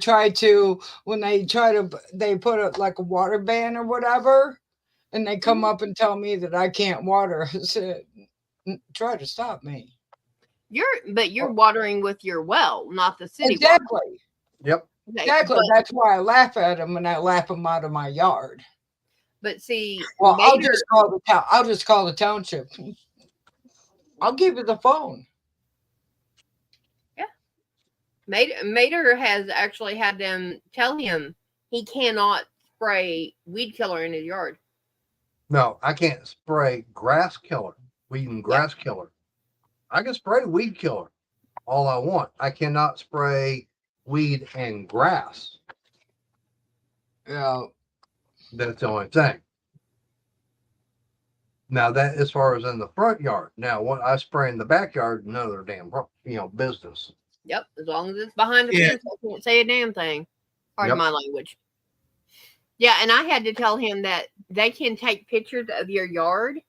put a, like a water ban or whatever, and they come up and tell me that I can't water. I said, try to stop me. You're watering with your well, not the city. Exactly. Yep. Okay, Exactly. That's why I laugh at them and I laugh them out of my yard. But see, Well, I'll Mater, just call the town. I'll just call the township. I'll give you the phone. Mater has actually had them tell him he cannot spray weed killer in his yard. No, I can't spray grass killer, weed and grass killer. I can spray weed killer all I want. I cannot spray weed and grass. Yeah. That's the only thing. Now that as far as in the front yard. Now what I spray in the backyard, another damn business. Yep, as long as it's behind the Yeah. fence, I can't say a damn thing. Pardon Yep. my language. Yeah, and I had to tell him that they can take pictures of your yard.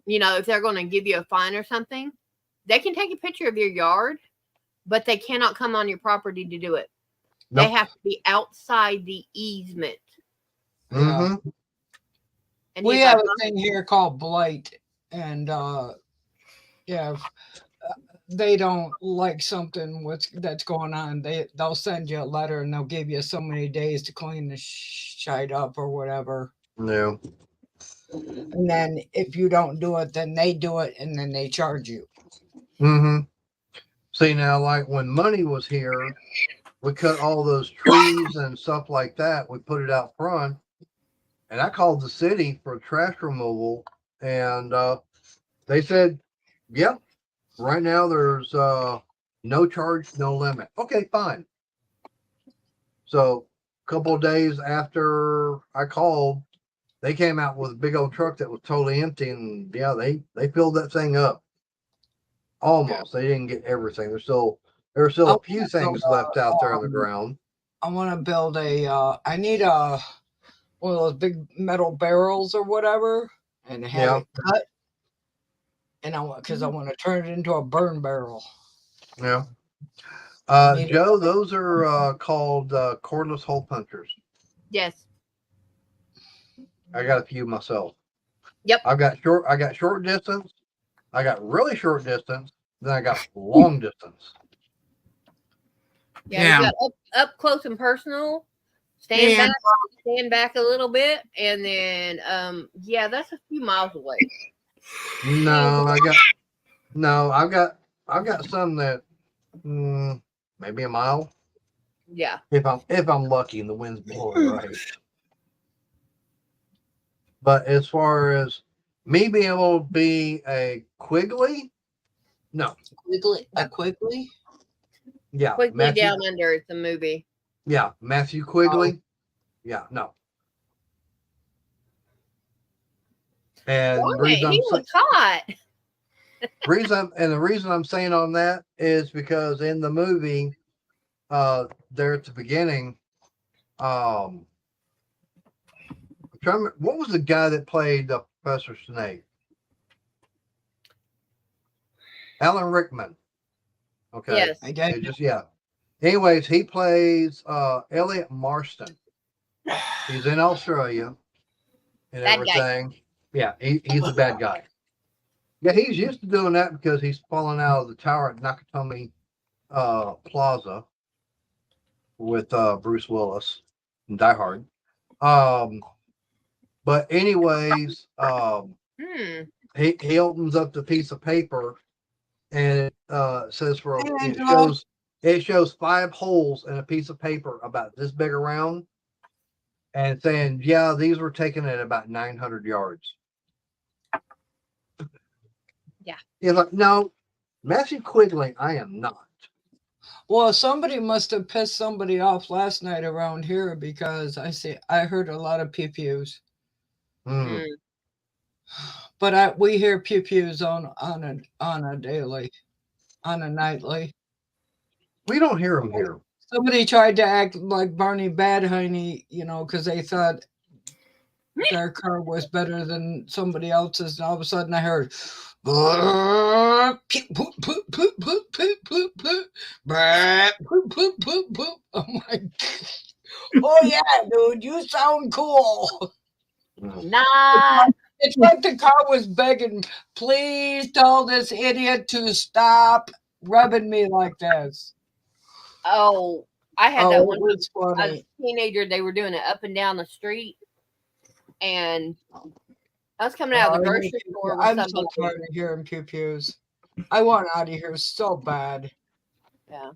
If they're going to give you a fine or something, they can take a picture of your yard, but they cannot come on your property to do it. They Nope. have to be outside the easement. Mm-hmm. And We he's have like, a thing here called blight, and they don't like something that's going on. They'll send you a letter and they'll give you so many days to clean the shite up or whatever. No. And then if you don't do it, then they do it and then they charge you. Mm-hmm. See now, like when Money was here, we cut all those trees and stuff like that. We put it out front, and I called the city for trash removal, and they said, "Yep, right now there's no charge, no limit." Okay, fine. So a couple of days after I called, they came out with a big old truck that was totally empty, and yeah, they filled that thing up. Almost. They didn't get everything. There's still There's still I a few wanna things build left out there on the ground. I want to build I need one of those big metal barrels or whatever, and have Yeah. it cut. And because I want to turn it into a burn barrel. Yeah. Need it. Joe, those are called cordless hole punchers. Yes. I got a few myself. Yep. I got short distance. I got really short distance. Then I got long distance. Yeah. Yeah. You got up close and personal. Yeah. Stand back a little bit, and then yeah, that's a few miles away. No, I've got some that maybe a mile Yeah. if I'm lucky and the wind's blowing right. But as far as me being able to be a Quigley, no. Quickly. Yeah, Quickly Matthew. Down Under. It's a movie. Yeah, Matthew Quigley. Yeah, no. And Why? the reason He was hot. the reason I'm saying on that is because in the movie, there at the beginning, I'm trying to remember, what was the guy that played Professor Snape? Alan Rickman. Okay. Yes. I get It just Anyways, he plays Elliot Marston. He's in Australia and Bad guy. everything. Yeah, he's a bad guy. Yeah, he's used to doing that because he's fallen out of the tower at Nakatomi Plaza with Bruce Willis and Die Hard. But anyways, he opens up the piece of paper and it says it shows 5 holes in a piece of paper about this big around and saying, yeah, these were taken at about 900 yards. Yeah. He's like, no, Matthew Quigley, I am not. Well, somebody must have pissed somebody off last night around here because I heard a lot of pew-pews. Mm. But we hear pew-pews on a daily, on a nightly. We don't hear them here. Somebody tried to act like Barney Badhoney, because they thought their car was better than somebody else's, and all of a sudden I heard, pew, poop, poop, poop, poop, poop, poop, poop, poop, poop, poop, poop. I'm like, oh yeah, dude, you sound cool. Nah. It's like the car was begging, please tell this idiot to stop rubbing me like this. Oh, I had that one. It was I was funny. a teenager. They were doing it up and down the street, and I was coming out of the grocery store with I'm so somebody. tired of hearing pew-pews. I want out of here so bad. Yeah,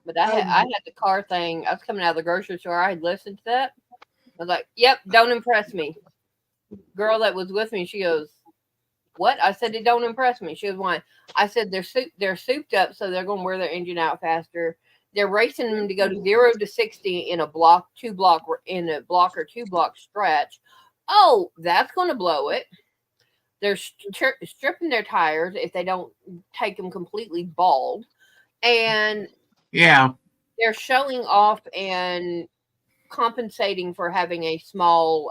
but I had the car thing. I was coming out of the grocery store. I had listened to that. I was like, "Yep, don't impress me." Girl that was with me, she goes, "What?" I said, "It don't impress me." She goes, "Why?" I said, "They're souped up, so they're going to wear their engine out faster. They're racing them to go to 0 to 60 in a block or 2 block stretch. Oh, that's going to blow it. They're stripping their tires if they don't take them completely bald, and Yeah. they're showing off and compensating for having a small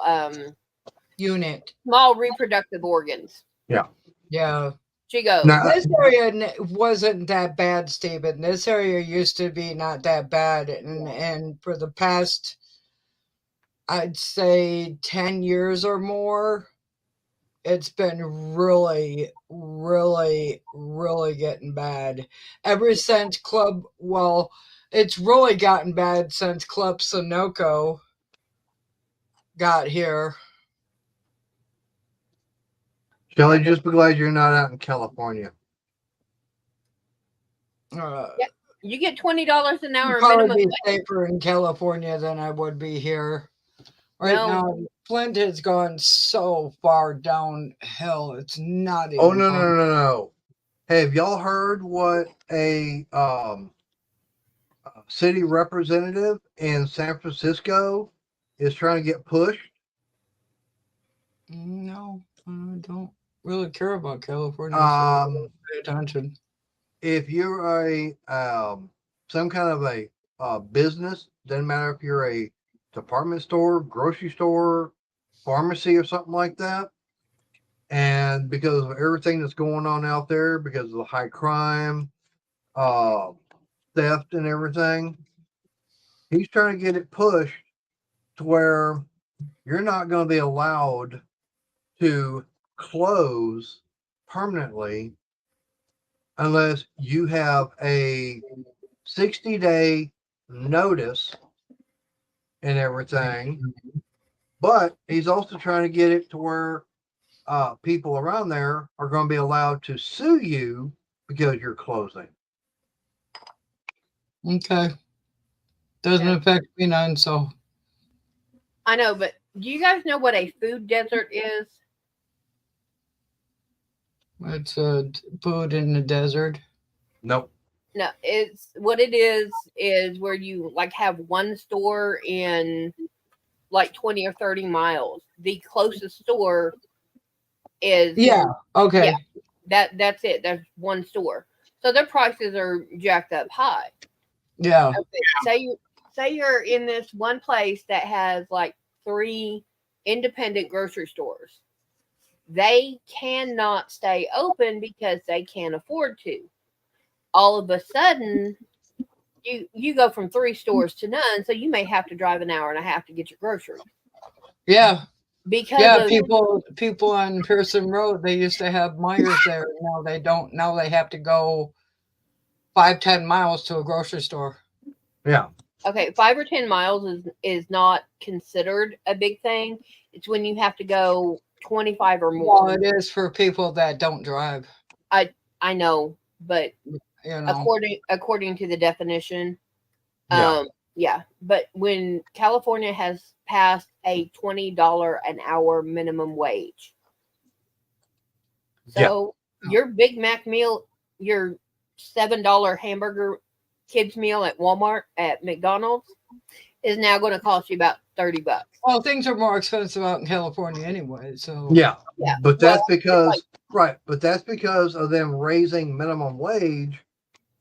reproductive organs." Yeah. She goes, This area wasn't that bad, Stephen. This area used to be not that bad. And for the past, I'd say 10 years or more, it's been really, really, really getting bad. Ever since it's really gotten bad since Club Sunoco got here. Shelly, just be glad you're not out in California. you get $20 an hour Probably minimum. be safer in California than I would be here. Right now, Flint has gone so far downhill. It's not even. Oh no! Hey, have y'all heard what a city representative in San Francisco is trying to get pushed? No, I don't really care about California. So I don't pay attention. if you're a some kind of a business, doesn't matter if you're a department store, grocery store, pharmacy, or something like that, and because of everything that's going on out there, because of the high crime, theft, and everything, he's trying to get it pushed to where you're not going to be allowed to close permanently unless you have a 60-day notice and everything. But he's also trying to get it to where people around there are going to be allowed to sue you because you're closing. Okay. Doesn't Yeah. affect me none, so I know, but do you guys know what a food desert is? it's food in the desert. Nope. No, it's what it is where you like have one store in like 20 or 30 miles. The closest store is Yeah. Okay. that's it. There's one store. So their prices are jacked up high. Yeah. Okay. Say you're in this one place that has like 3 independent grocery stores. They cannot stay open because they can't afford to. All of a sudden, you go from 3 stores to none, so you may have to drive an hour and a half to get your groceries Yeah. because Yeah. of People on Pearson Road, they used to have Myers there. Now they don't. Now they have to go 5-10 miles to a grocery store. Yeah. okay, 5 or 10 miles is not considered a big thing. It's when you have to go 25 or more. Well, it is for people that don't drive. I know, but You know. according to the definition, Yeah. yeah. But when California has passed a $20 an hour minimum wage, so your Big Mac meal, your $7 hamburger kids meal at Walmart at McDonald's is now going to cost you about $30. Well, things are more expensive out in California anyway. So Yeah. Yeah, But that's well, it's because like- right. But that's because of them raising minimum wage.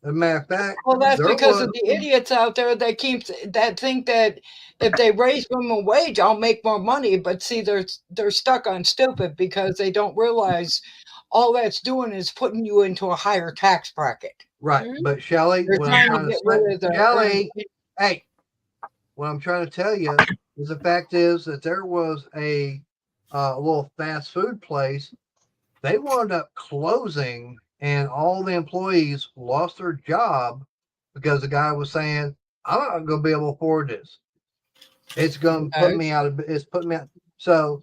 As a matter of fact, well, that's there because was- of the idiots out there that think that if they raise minimum wage, I'll make more money. But see, they're stuck on stupid because they don't realize all that's doing is putting you into a higher tax bracket. right. Mhm. But Shelley, They're what I'm trying to trying to get rid of say, the Shelley, hey, what I'm trying to tell you is the fact is that there was a little fast food place. They wound up closing, and all the employees lost their job because the guy was saying, "I'm not going to be able to afford this. It's going to put Okay. me out of. It's putting me out." So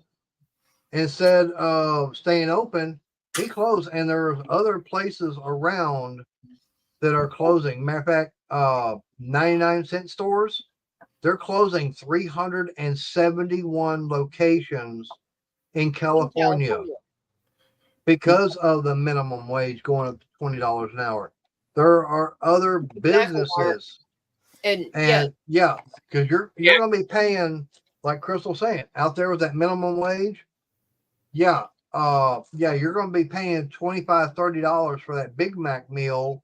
instead of staying open, he closed, and there's other places around that are closing. Matter of fact, 99-cent stores, they're closing 371 locations in California because of the minimum wage going up to $20 an hour. There are other businesses, And and because you're going to be paying, like Crystal saying, out there with that minimum wage. You're going to be paying $25, $30 for that Big Mac meal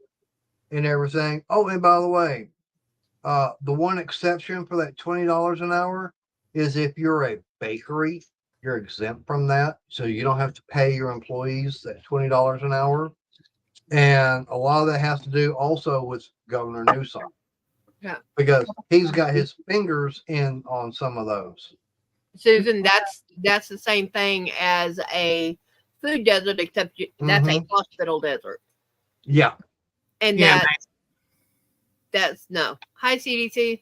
and everything. Oh, and by the way, the one exception for that $20 an hour is if you're a bakery, you're exempt from that. So you don't have to pay your employees that $20 an hour. And a lot of that has to do also with Governor Newsom. Yeah. Because he's got his fingers in on some of those. Susan, that's the same thing as a food desert, except that's a hospital desert. Yeah. And Yeah, that's no. Hi, CDC.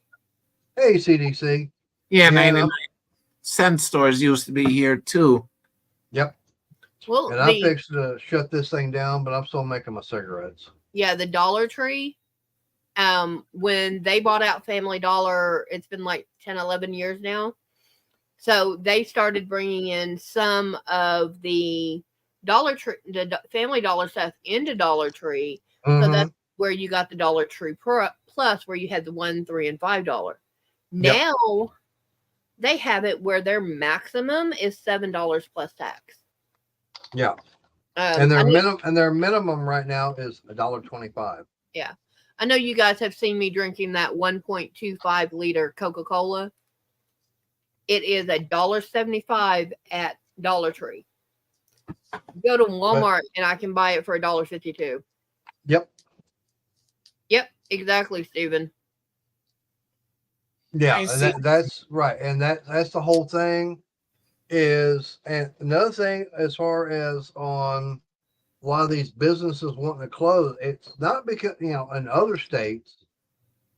Hey, CDC. Yeah, Yeah. 99-cent stores used to be here too. Yep. Well, And I'm fixed to shut this thing down, but I'm still making my cigarettes. the Dollar Tree. When they bought out Family Dollar, it's been like 10, 11 years now. So they started bringing in some of the Dollar Tree, Family Dollar stuff into Dollar Tree. So Mhm. that's where you got the Dollar Tree Plus, where you had the $1, $3, and $5. Yep. Now they have it where their maximum is $7 plus tax. Yeah. And I know, their minimum right now is $1.25. I know you guys have seen me drinking that 1.25 liter Coca-Cola. It is $1.75 at Dollar Tree. Go to Walmart and I can buy it for $1.52. Yep. Yep, exactly, Stephen. Yeah, I and see. that's right. And that's the whole thing is, and another thing as far as on a lot of these businesses wanting to close, it's not because, in other states,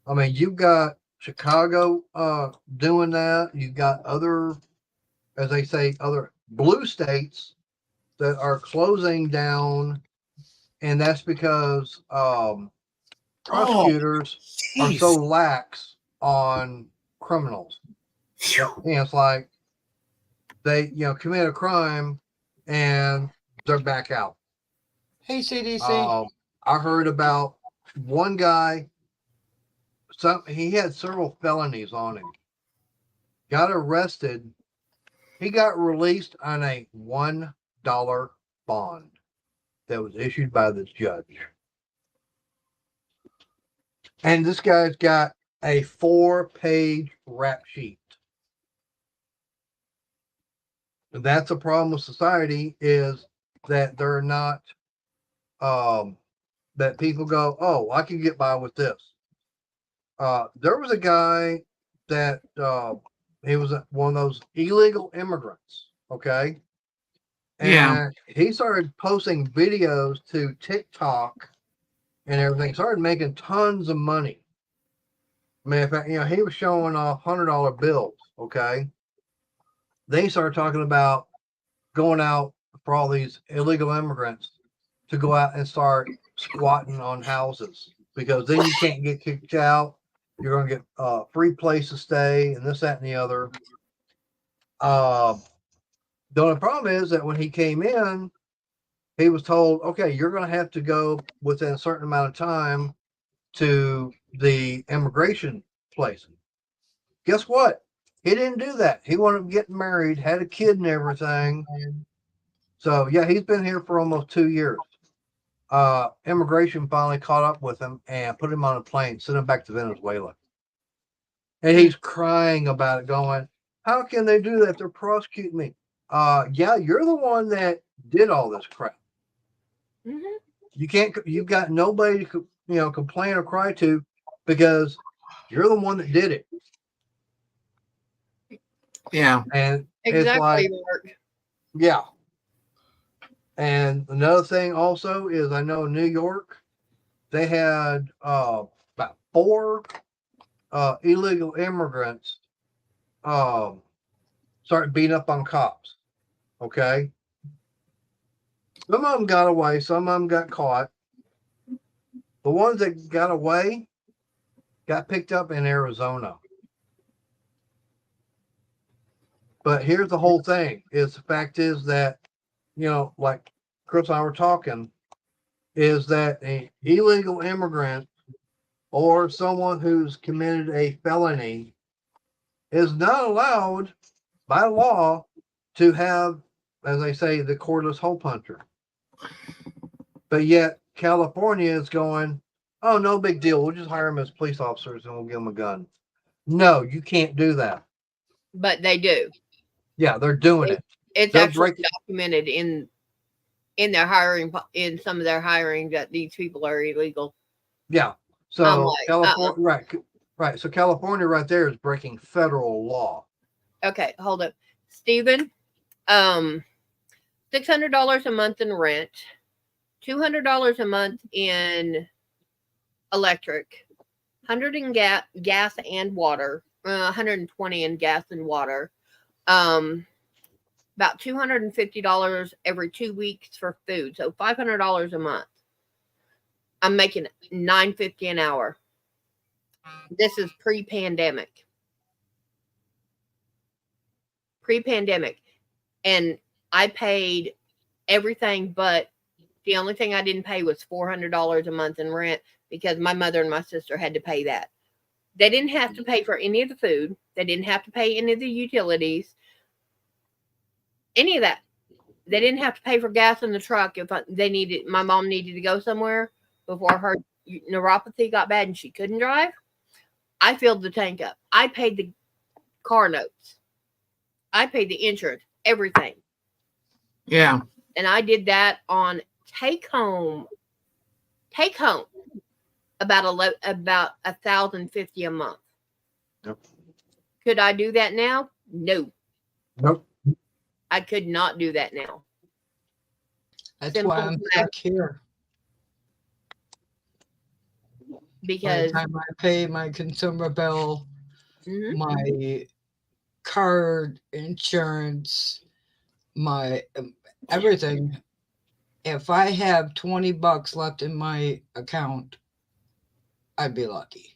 I mean, you've got Chicago doing that. You've got other, as they say, other blue states that are closing down, and that's because prosecutors are so Jeez. lax on criminals. Phew. It's like they, commit a crime and they're back out. Hey, CDC. I heard about one guy. He had several felonies on him. Got arrested. He got released on a $1 bond that was issued by the judge. And this guy's got a 4-page rap sheet. And that's a problem with society, is that they're not, that people go, oh, I can get by with this. There was a guy that he was one of those illegal immigrants. Okay. And Yeah. he started posting videos to TikTok and everything, started making tons of money. I mean, in fact, he was showing off $100 bills. Okay. Then he started talking about going out for all these illegal immigrants to go out and start squatting on houses, because then you can't get kicked out. You're going to get free place to stay and this, that, and the other. The only problem is that when he came in, he was told, okay, you're going to have to go within a certain amount of time to the immigration place. Guess what? He didn't do that. He wanted to get married, had a kid and everything. So, yeah, he's been here for almost 2 years. Immigration finally caught up with him and put him on a plane, sent him back to Venezuela. And he's crying about it, going, how can they do that if they're prosecuting me? Yeah, you're the one that did all this crap. Mm-hmm. You've got nobody to, complain or cry to, because you're the one that did it. Yeah. And it's Exactly, like, Mark. yeah. And another thing also is, I know in New York, they had about 4 illegal immigrants started beating up on cops. Okay. Some of them got away. Some of them got caught. The ones that got away got picked up in Arizona. But here's the whole thing: is the fact is that, like Chris and I were talking, is that an illegal immigrant or someone who's committed a felony is not allowed by law to have, as they say, the cordless hole puncher. But yet California is going, oh, no big deal. We'll just hire them as police officers and we'll give them a gun. No, you can't do that. But they do. Yeah, they're doing it. It's They're actually breaking- documented in their hiring, in some of their hiring, that these people are illegal. Yeah. So I'm like, California, right. So California right there is breaking federal law. Okay, hold up, Stephen. $600 a month in rent, $200 a month in electric, 100 in gas and water, 120 in gas and water. About $250 every 2 weeks for food, so $500 a month. I'm making $9.50 an hour. This is pre-pandemic. And I paid everything, but the only thing I didn't pay was $400 a month in rent, because my mother and my sister had to pay that. They didn't have to pay for any of the food. They didn't have to pay any of the utilities, any of that. they didn't have to pay for gas in the truck if my mom needed to go somewhere before her neuropathy got bad and she couldn't drive. I filled the tank up. I paid the car notes. I paid the insurance, everything. Yeah. And I did that on take home about $1,050 a month. Yep. Could I do that now? No, Nope. I could not do that now. That's Simple why I'm fact. stuck here. By Because the time I pay my consumer bill, Mhm. my card insurance, my everything. If I have $20 left in my account, I'd be lucky.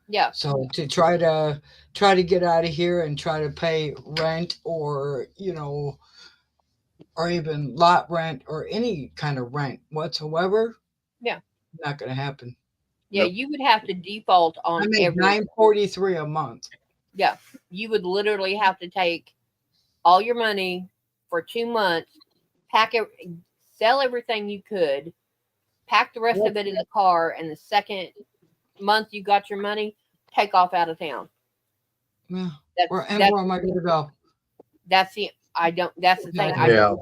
Yeah. So to try to get out of here and try to pay rent or or even lot rent or any kind of rent whatsoever, Yeah. not going to happen. Yeah, Nope. you would have to default on I make $9.43 a month. Yeah, you would literally have to take all your money for 2 months, sell everything you could, pack the rest of it in the car, and the second month you got your money, take off out of town. Yeah. That's Where am I going to go? that's the thing. Yeah.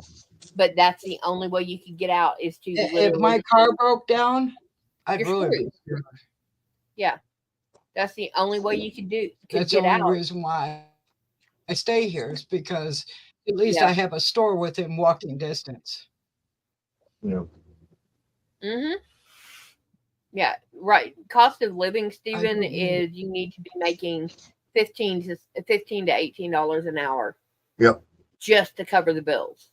But that's the only way you could get out is to If literally. my car broke down, I'd You're really screwed. be screwed. Yeah, that's the only way you could That's the get only out. reason why I stay here is because at least Yeah. I have a store within walking distance. Yeah. Mm-hmm. Yeah, right. Cost of living, Stephen, don't need is you need to be making $15 to $18 an hour. Yep. Just to cover the bills.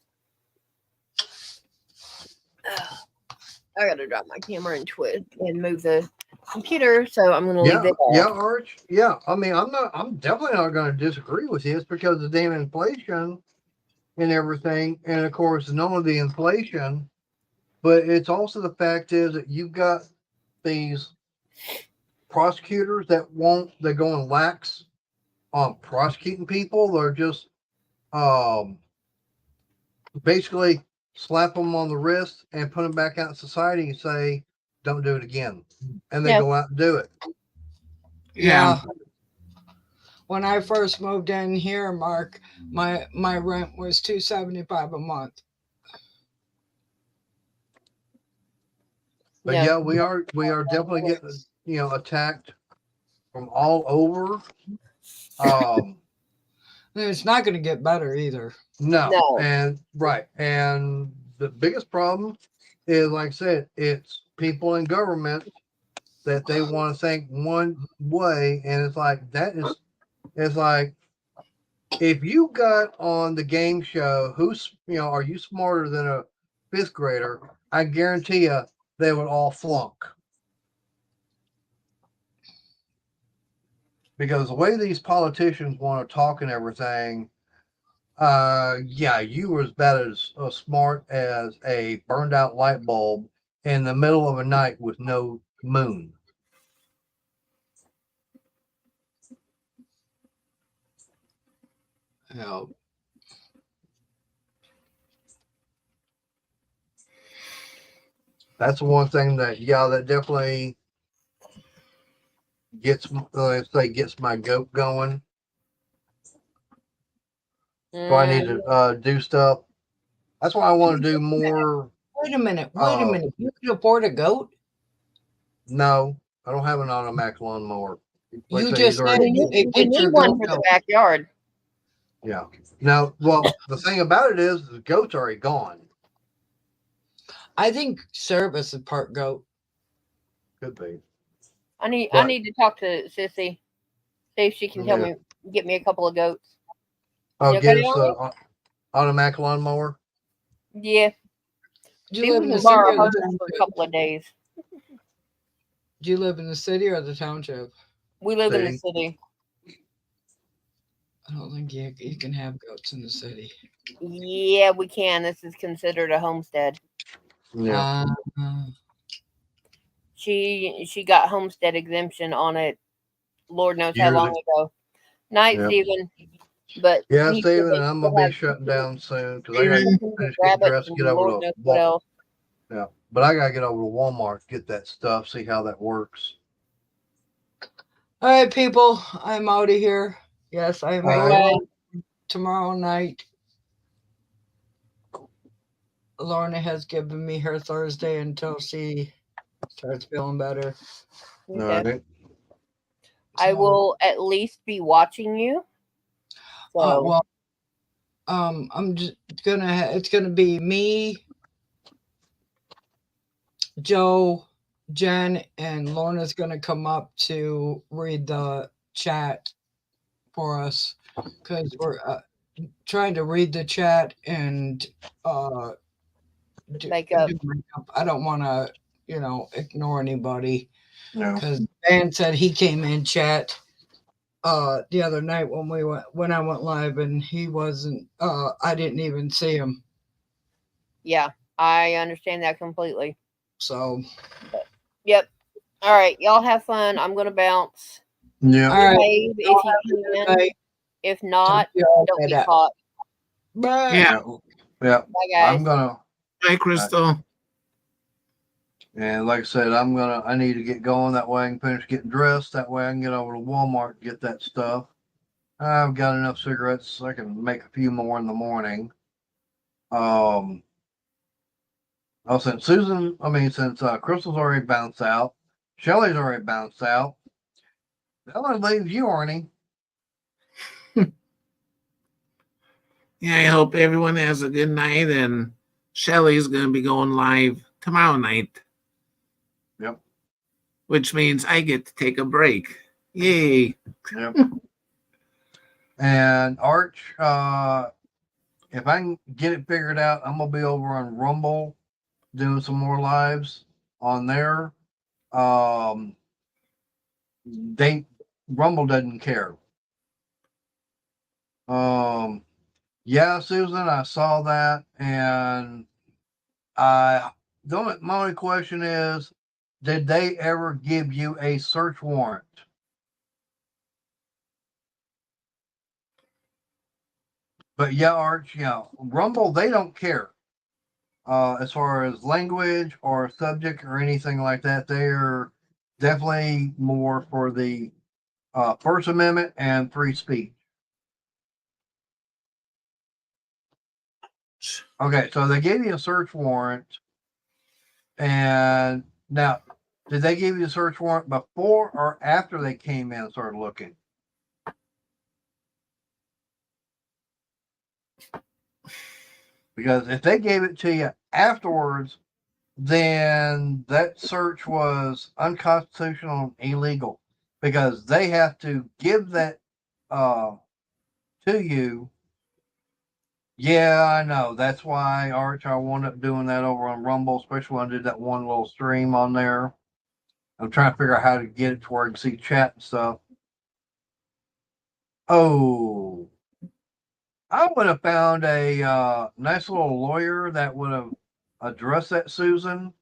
I gotta drop my camera and twist and move the computer, so I'm gonna leave Yeah, it off. yeah, Arch. Yeah, I mean, I'm definitely not going to disagree with you. It's because of the damn inflation and everything, and of course, not only the inflation, but it's also the fact is that you've got these prosecutors they're going lax on prosecuting people. They're just basically slap them on the wrist and put them back out in society and say, "Don't do it again," and they Yeah. go out and do it. Yeah. When I first moved in here, Mark, my rent was $275 a month. But yeah, we are definitely getting attacked from all over. It's not going to get better either. No. And right, and the biggest problem is, like I said, it's people in government that they want to think one way, and it's like it's like if you got on the game show, are you smarter than a fifth grader? I guarantee you they would all flunk. Because the way these politicians want to talk and everything, yeah, you were about as smart as a burned out light bulb in the middle of a night with no moon. Yeah. That's the one thing that definitely gets my goat going. So I need to do stuff. That's why I want to do more. Wait a minute. You can afford a goat? No, I don't have an automatic lawnmower. Like I You say, just these are- said you We get need your one goat for the out. backyard. Yeah. Now, well, the thing about it is the goat's already gone. I think Service is part goat. Could be. I need But- to talk to Sissy. See if she can get me a couple of goats. Oh, You get okay, us the automatic lawnmower. Yeah. Do See you if live we in the can city borrow or the hers for a township? couple of days. Do you live in the city or the township? We live in the city. I don't think you can have goats in the city. Yeah, we can. This is considered a homestead. Yeah. She got homestead exemption on it. Lord knows how Years long ago. ago. Night, Yep. Stephen. But Yeah, he said Steven, they and I'm still gonna be have shutting chicken, down soon because I gotta Steven, chickens and finish getting rabbits dressed, and get over Lord to knows what Walmart. else. Yeah, but I gotta get over to Walmart, get that stuff, see how that works. All right, people, I'm out of here. Yes, I'm All out right. tomorrow night. Lorna has given me her Thursday until she starts feeling better. All Okay. right. I So, will at least be watching you. So well, I'm just gonna. It's gonna be me, Joe, Jen, and Lorna's gonna come up to read the chat for us because we're trying to read the chat and makeup. do makeup. I don't want to, ignore anybody No. because Dan said he came in chat the other night when I went live and he wasn't. I didn't even see him. Yeah, I understand that completely. So, Yep. All right, y'all have fun. I'm gonna bounce. Yeah. all right. Behave if you can. Bye. If Talk not, to you all don't be later. caught. Bye. Yeah. Yeah. Bye, guys. I'm gonna, Hi, Crystal. and like I said, I need to get going. That way I can finish getting dressed. That way I can get over to Walmart and get that stuff. I've got enough cigarettes so I can make a few more in the morning. Oh, since Crystal's already bounced out, Shelly's already bounced out. That only leaves you, Arnie. Yeah, I hope everyone has a good night. And Shelly's going to be going live tomorrow night. Yep. Which means I get to take a break. Yay. Yep. And Arch, if I can get it figured out, I'm gonna be over on Rumble doing some more lives on there. Rumble doesn't care. Yeah, Susan, I saw that, and my only question is, did they ever give you a search warrant? But yeah, Arch, Rumble, they don't care. As far as language or subject or anything like that, they're definitely more for the First Amendment and free speech. Okay, so they gave you a search warrant, and now, did they give you a search warrant before or after they came in and started looking? Because if they gave it to you afterwards, then that search was unconstitutional and illegal because they have to give that to you. Yeah, I know. That's why Arch, I wound up doing that over on Rumble, especially when I did that one little stream on there. I'm trying to figure out how to get it to where I can see chat and stuff. Oh, I would have found a nice little lawyer that would have addressed that, Susan.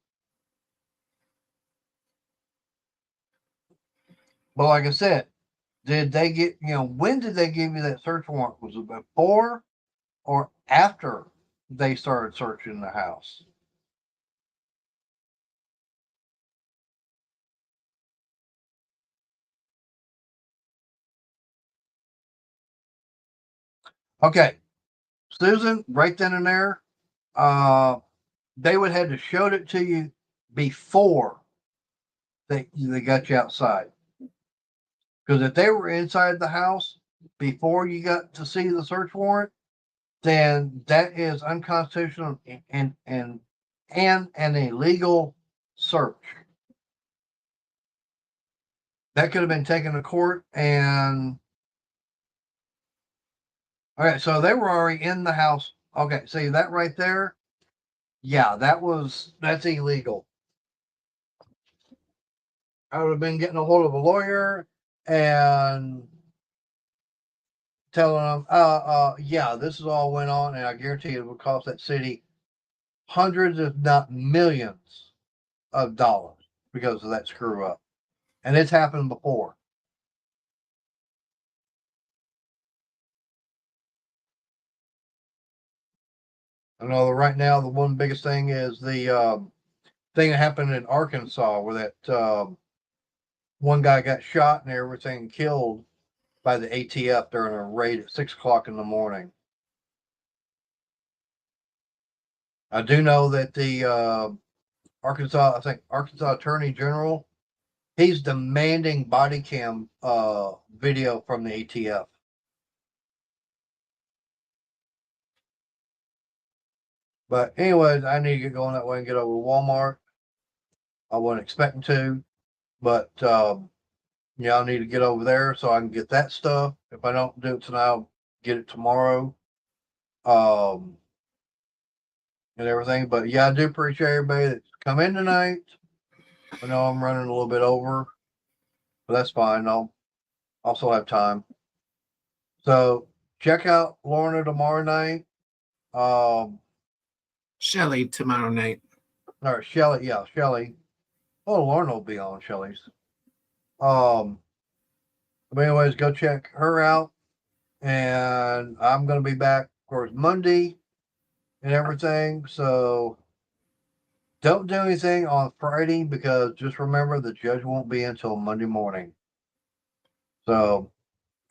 But like I said, did they get, when did they give you that search warrant? Was it before or after they started searching the house? Okay, Susan, right then and there, they would have to showed it to you before they got you outside. Because if they were inside the house before you got to see the search warrant, then that is unconstitutional and an illegal search. That could have been taken to court and all right, so they were already in the house. Okay, see that right there? Yeah, that's illegal. I would have been getting a hold of a lawyer and telling them, yeah, this is all went on, and I guarantee it would cost that city hundreds, if not millions, of dollars because of that screw up. And it's happened before. I know that right now the one biggest thing is the thing that happened in Arkansas where that one guy got shot and everything killed by the ATF during a raid at 6 o'clock in the morning. I do know that the Arkansas Attorney General, he's demanding body cam video from the ATF. But anyways, I need to get going that way and get over to Walmart. I wasn't expecting to, but yeah, I need to get over there so I can get that stuff. If I don't do it tonight, I'll get it tomorrow. And everything. But yeah, I do appreciate everybody that's come in tonight. I know I'm running a little bit over, but that's fine. I'll also have time. So check out Lorna tomorrow night. Shelly tomorrow night. Or Shelly, yeah, Shelly. Oh, Lorna will be on Shelly's. But anyways, go check her out. And I'm gonna be back, of course, Monday and everything. So don't do anything on Friday because just remember the judge won't be until Monday morning. So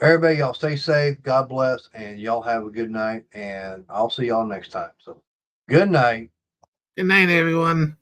everybody, y'all stay safe. God bless, and y'all have a good night. And I'll see y'all next time. So good night. Good night, everyone.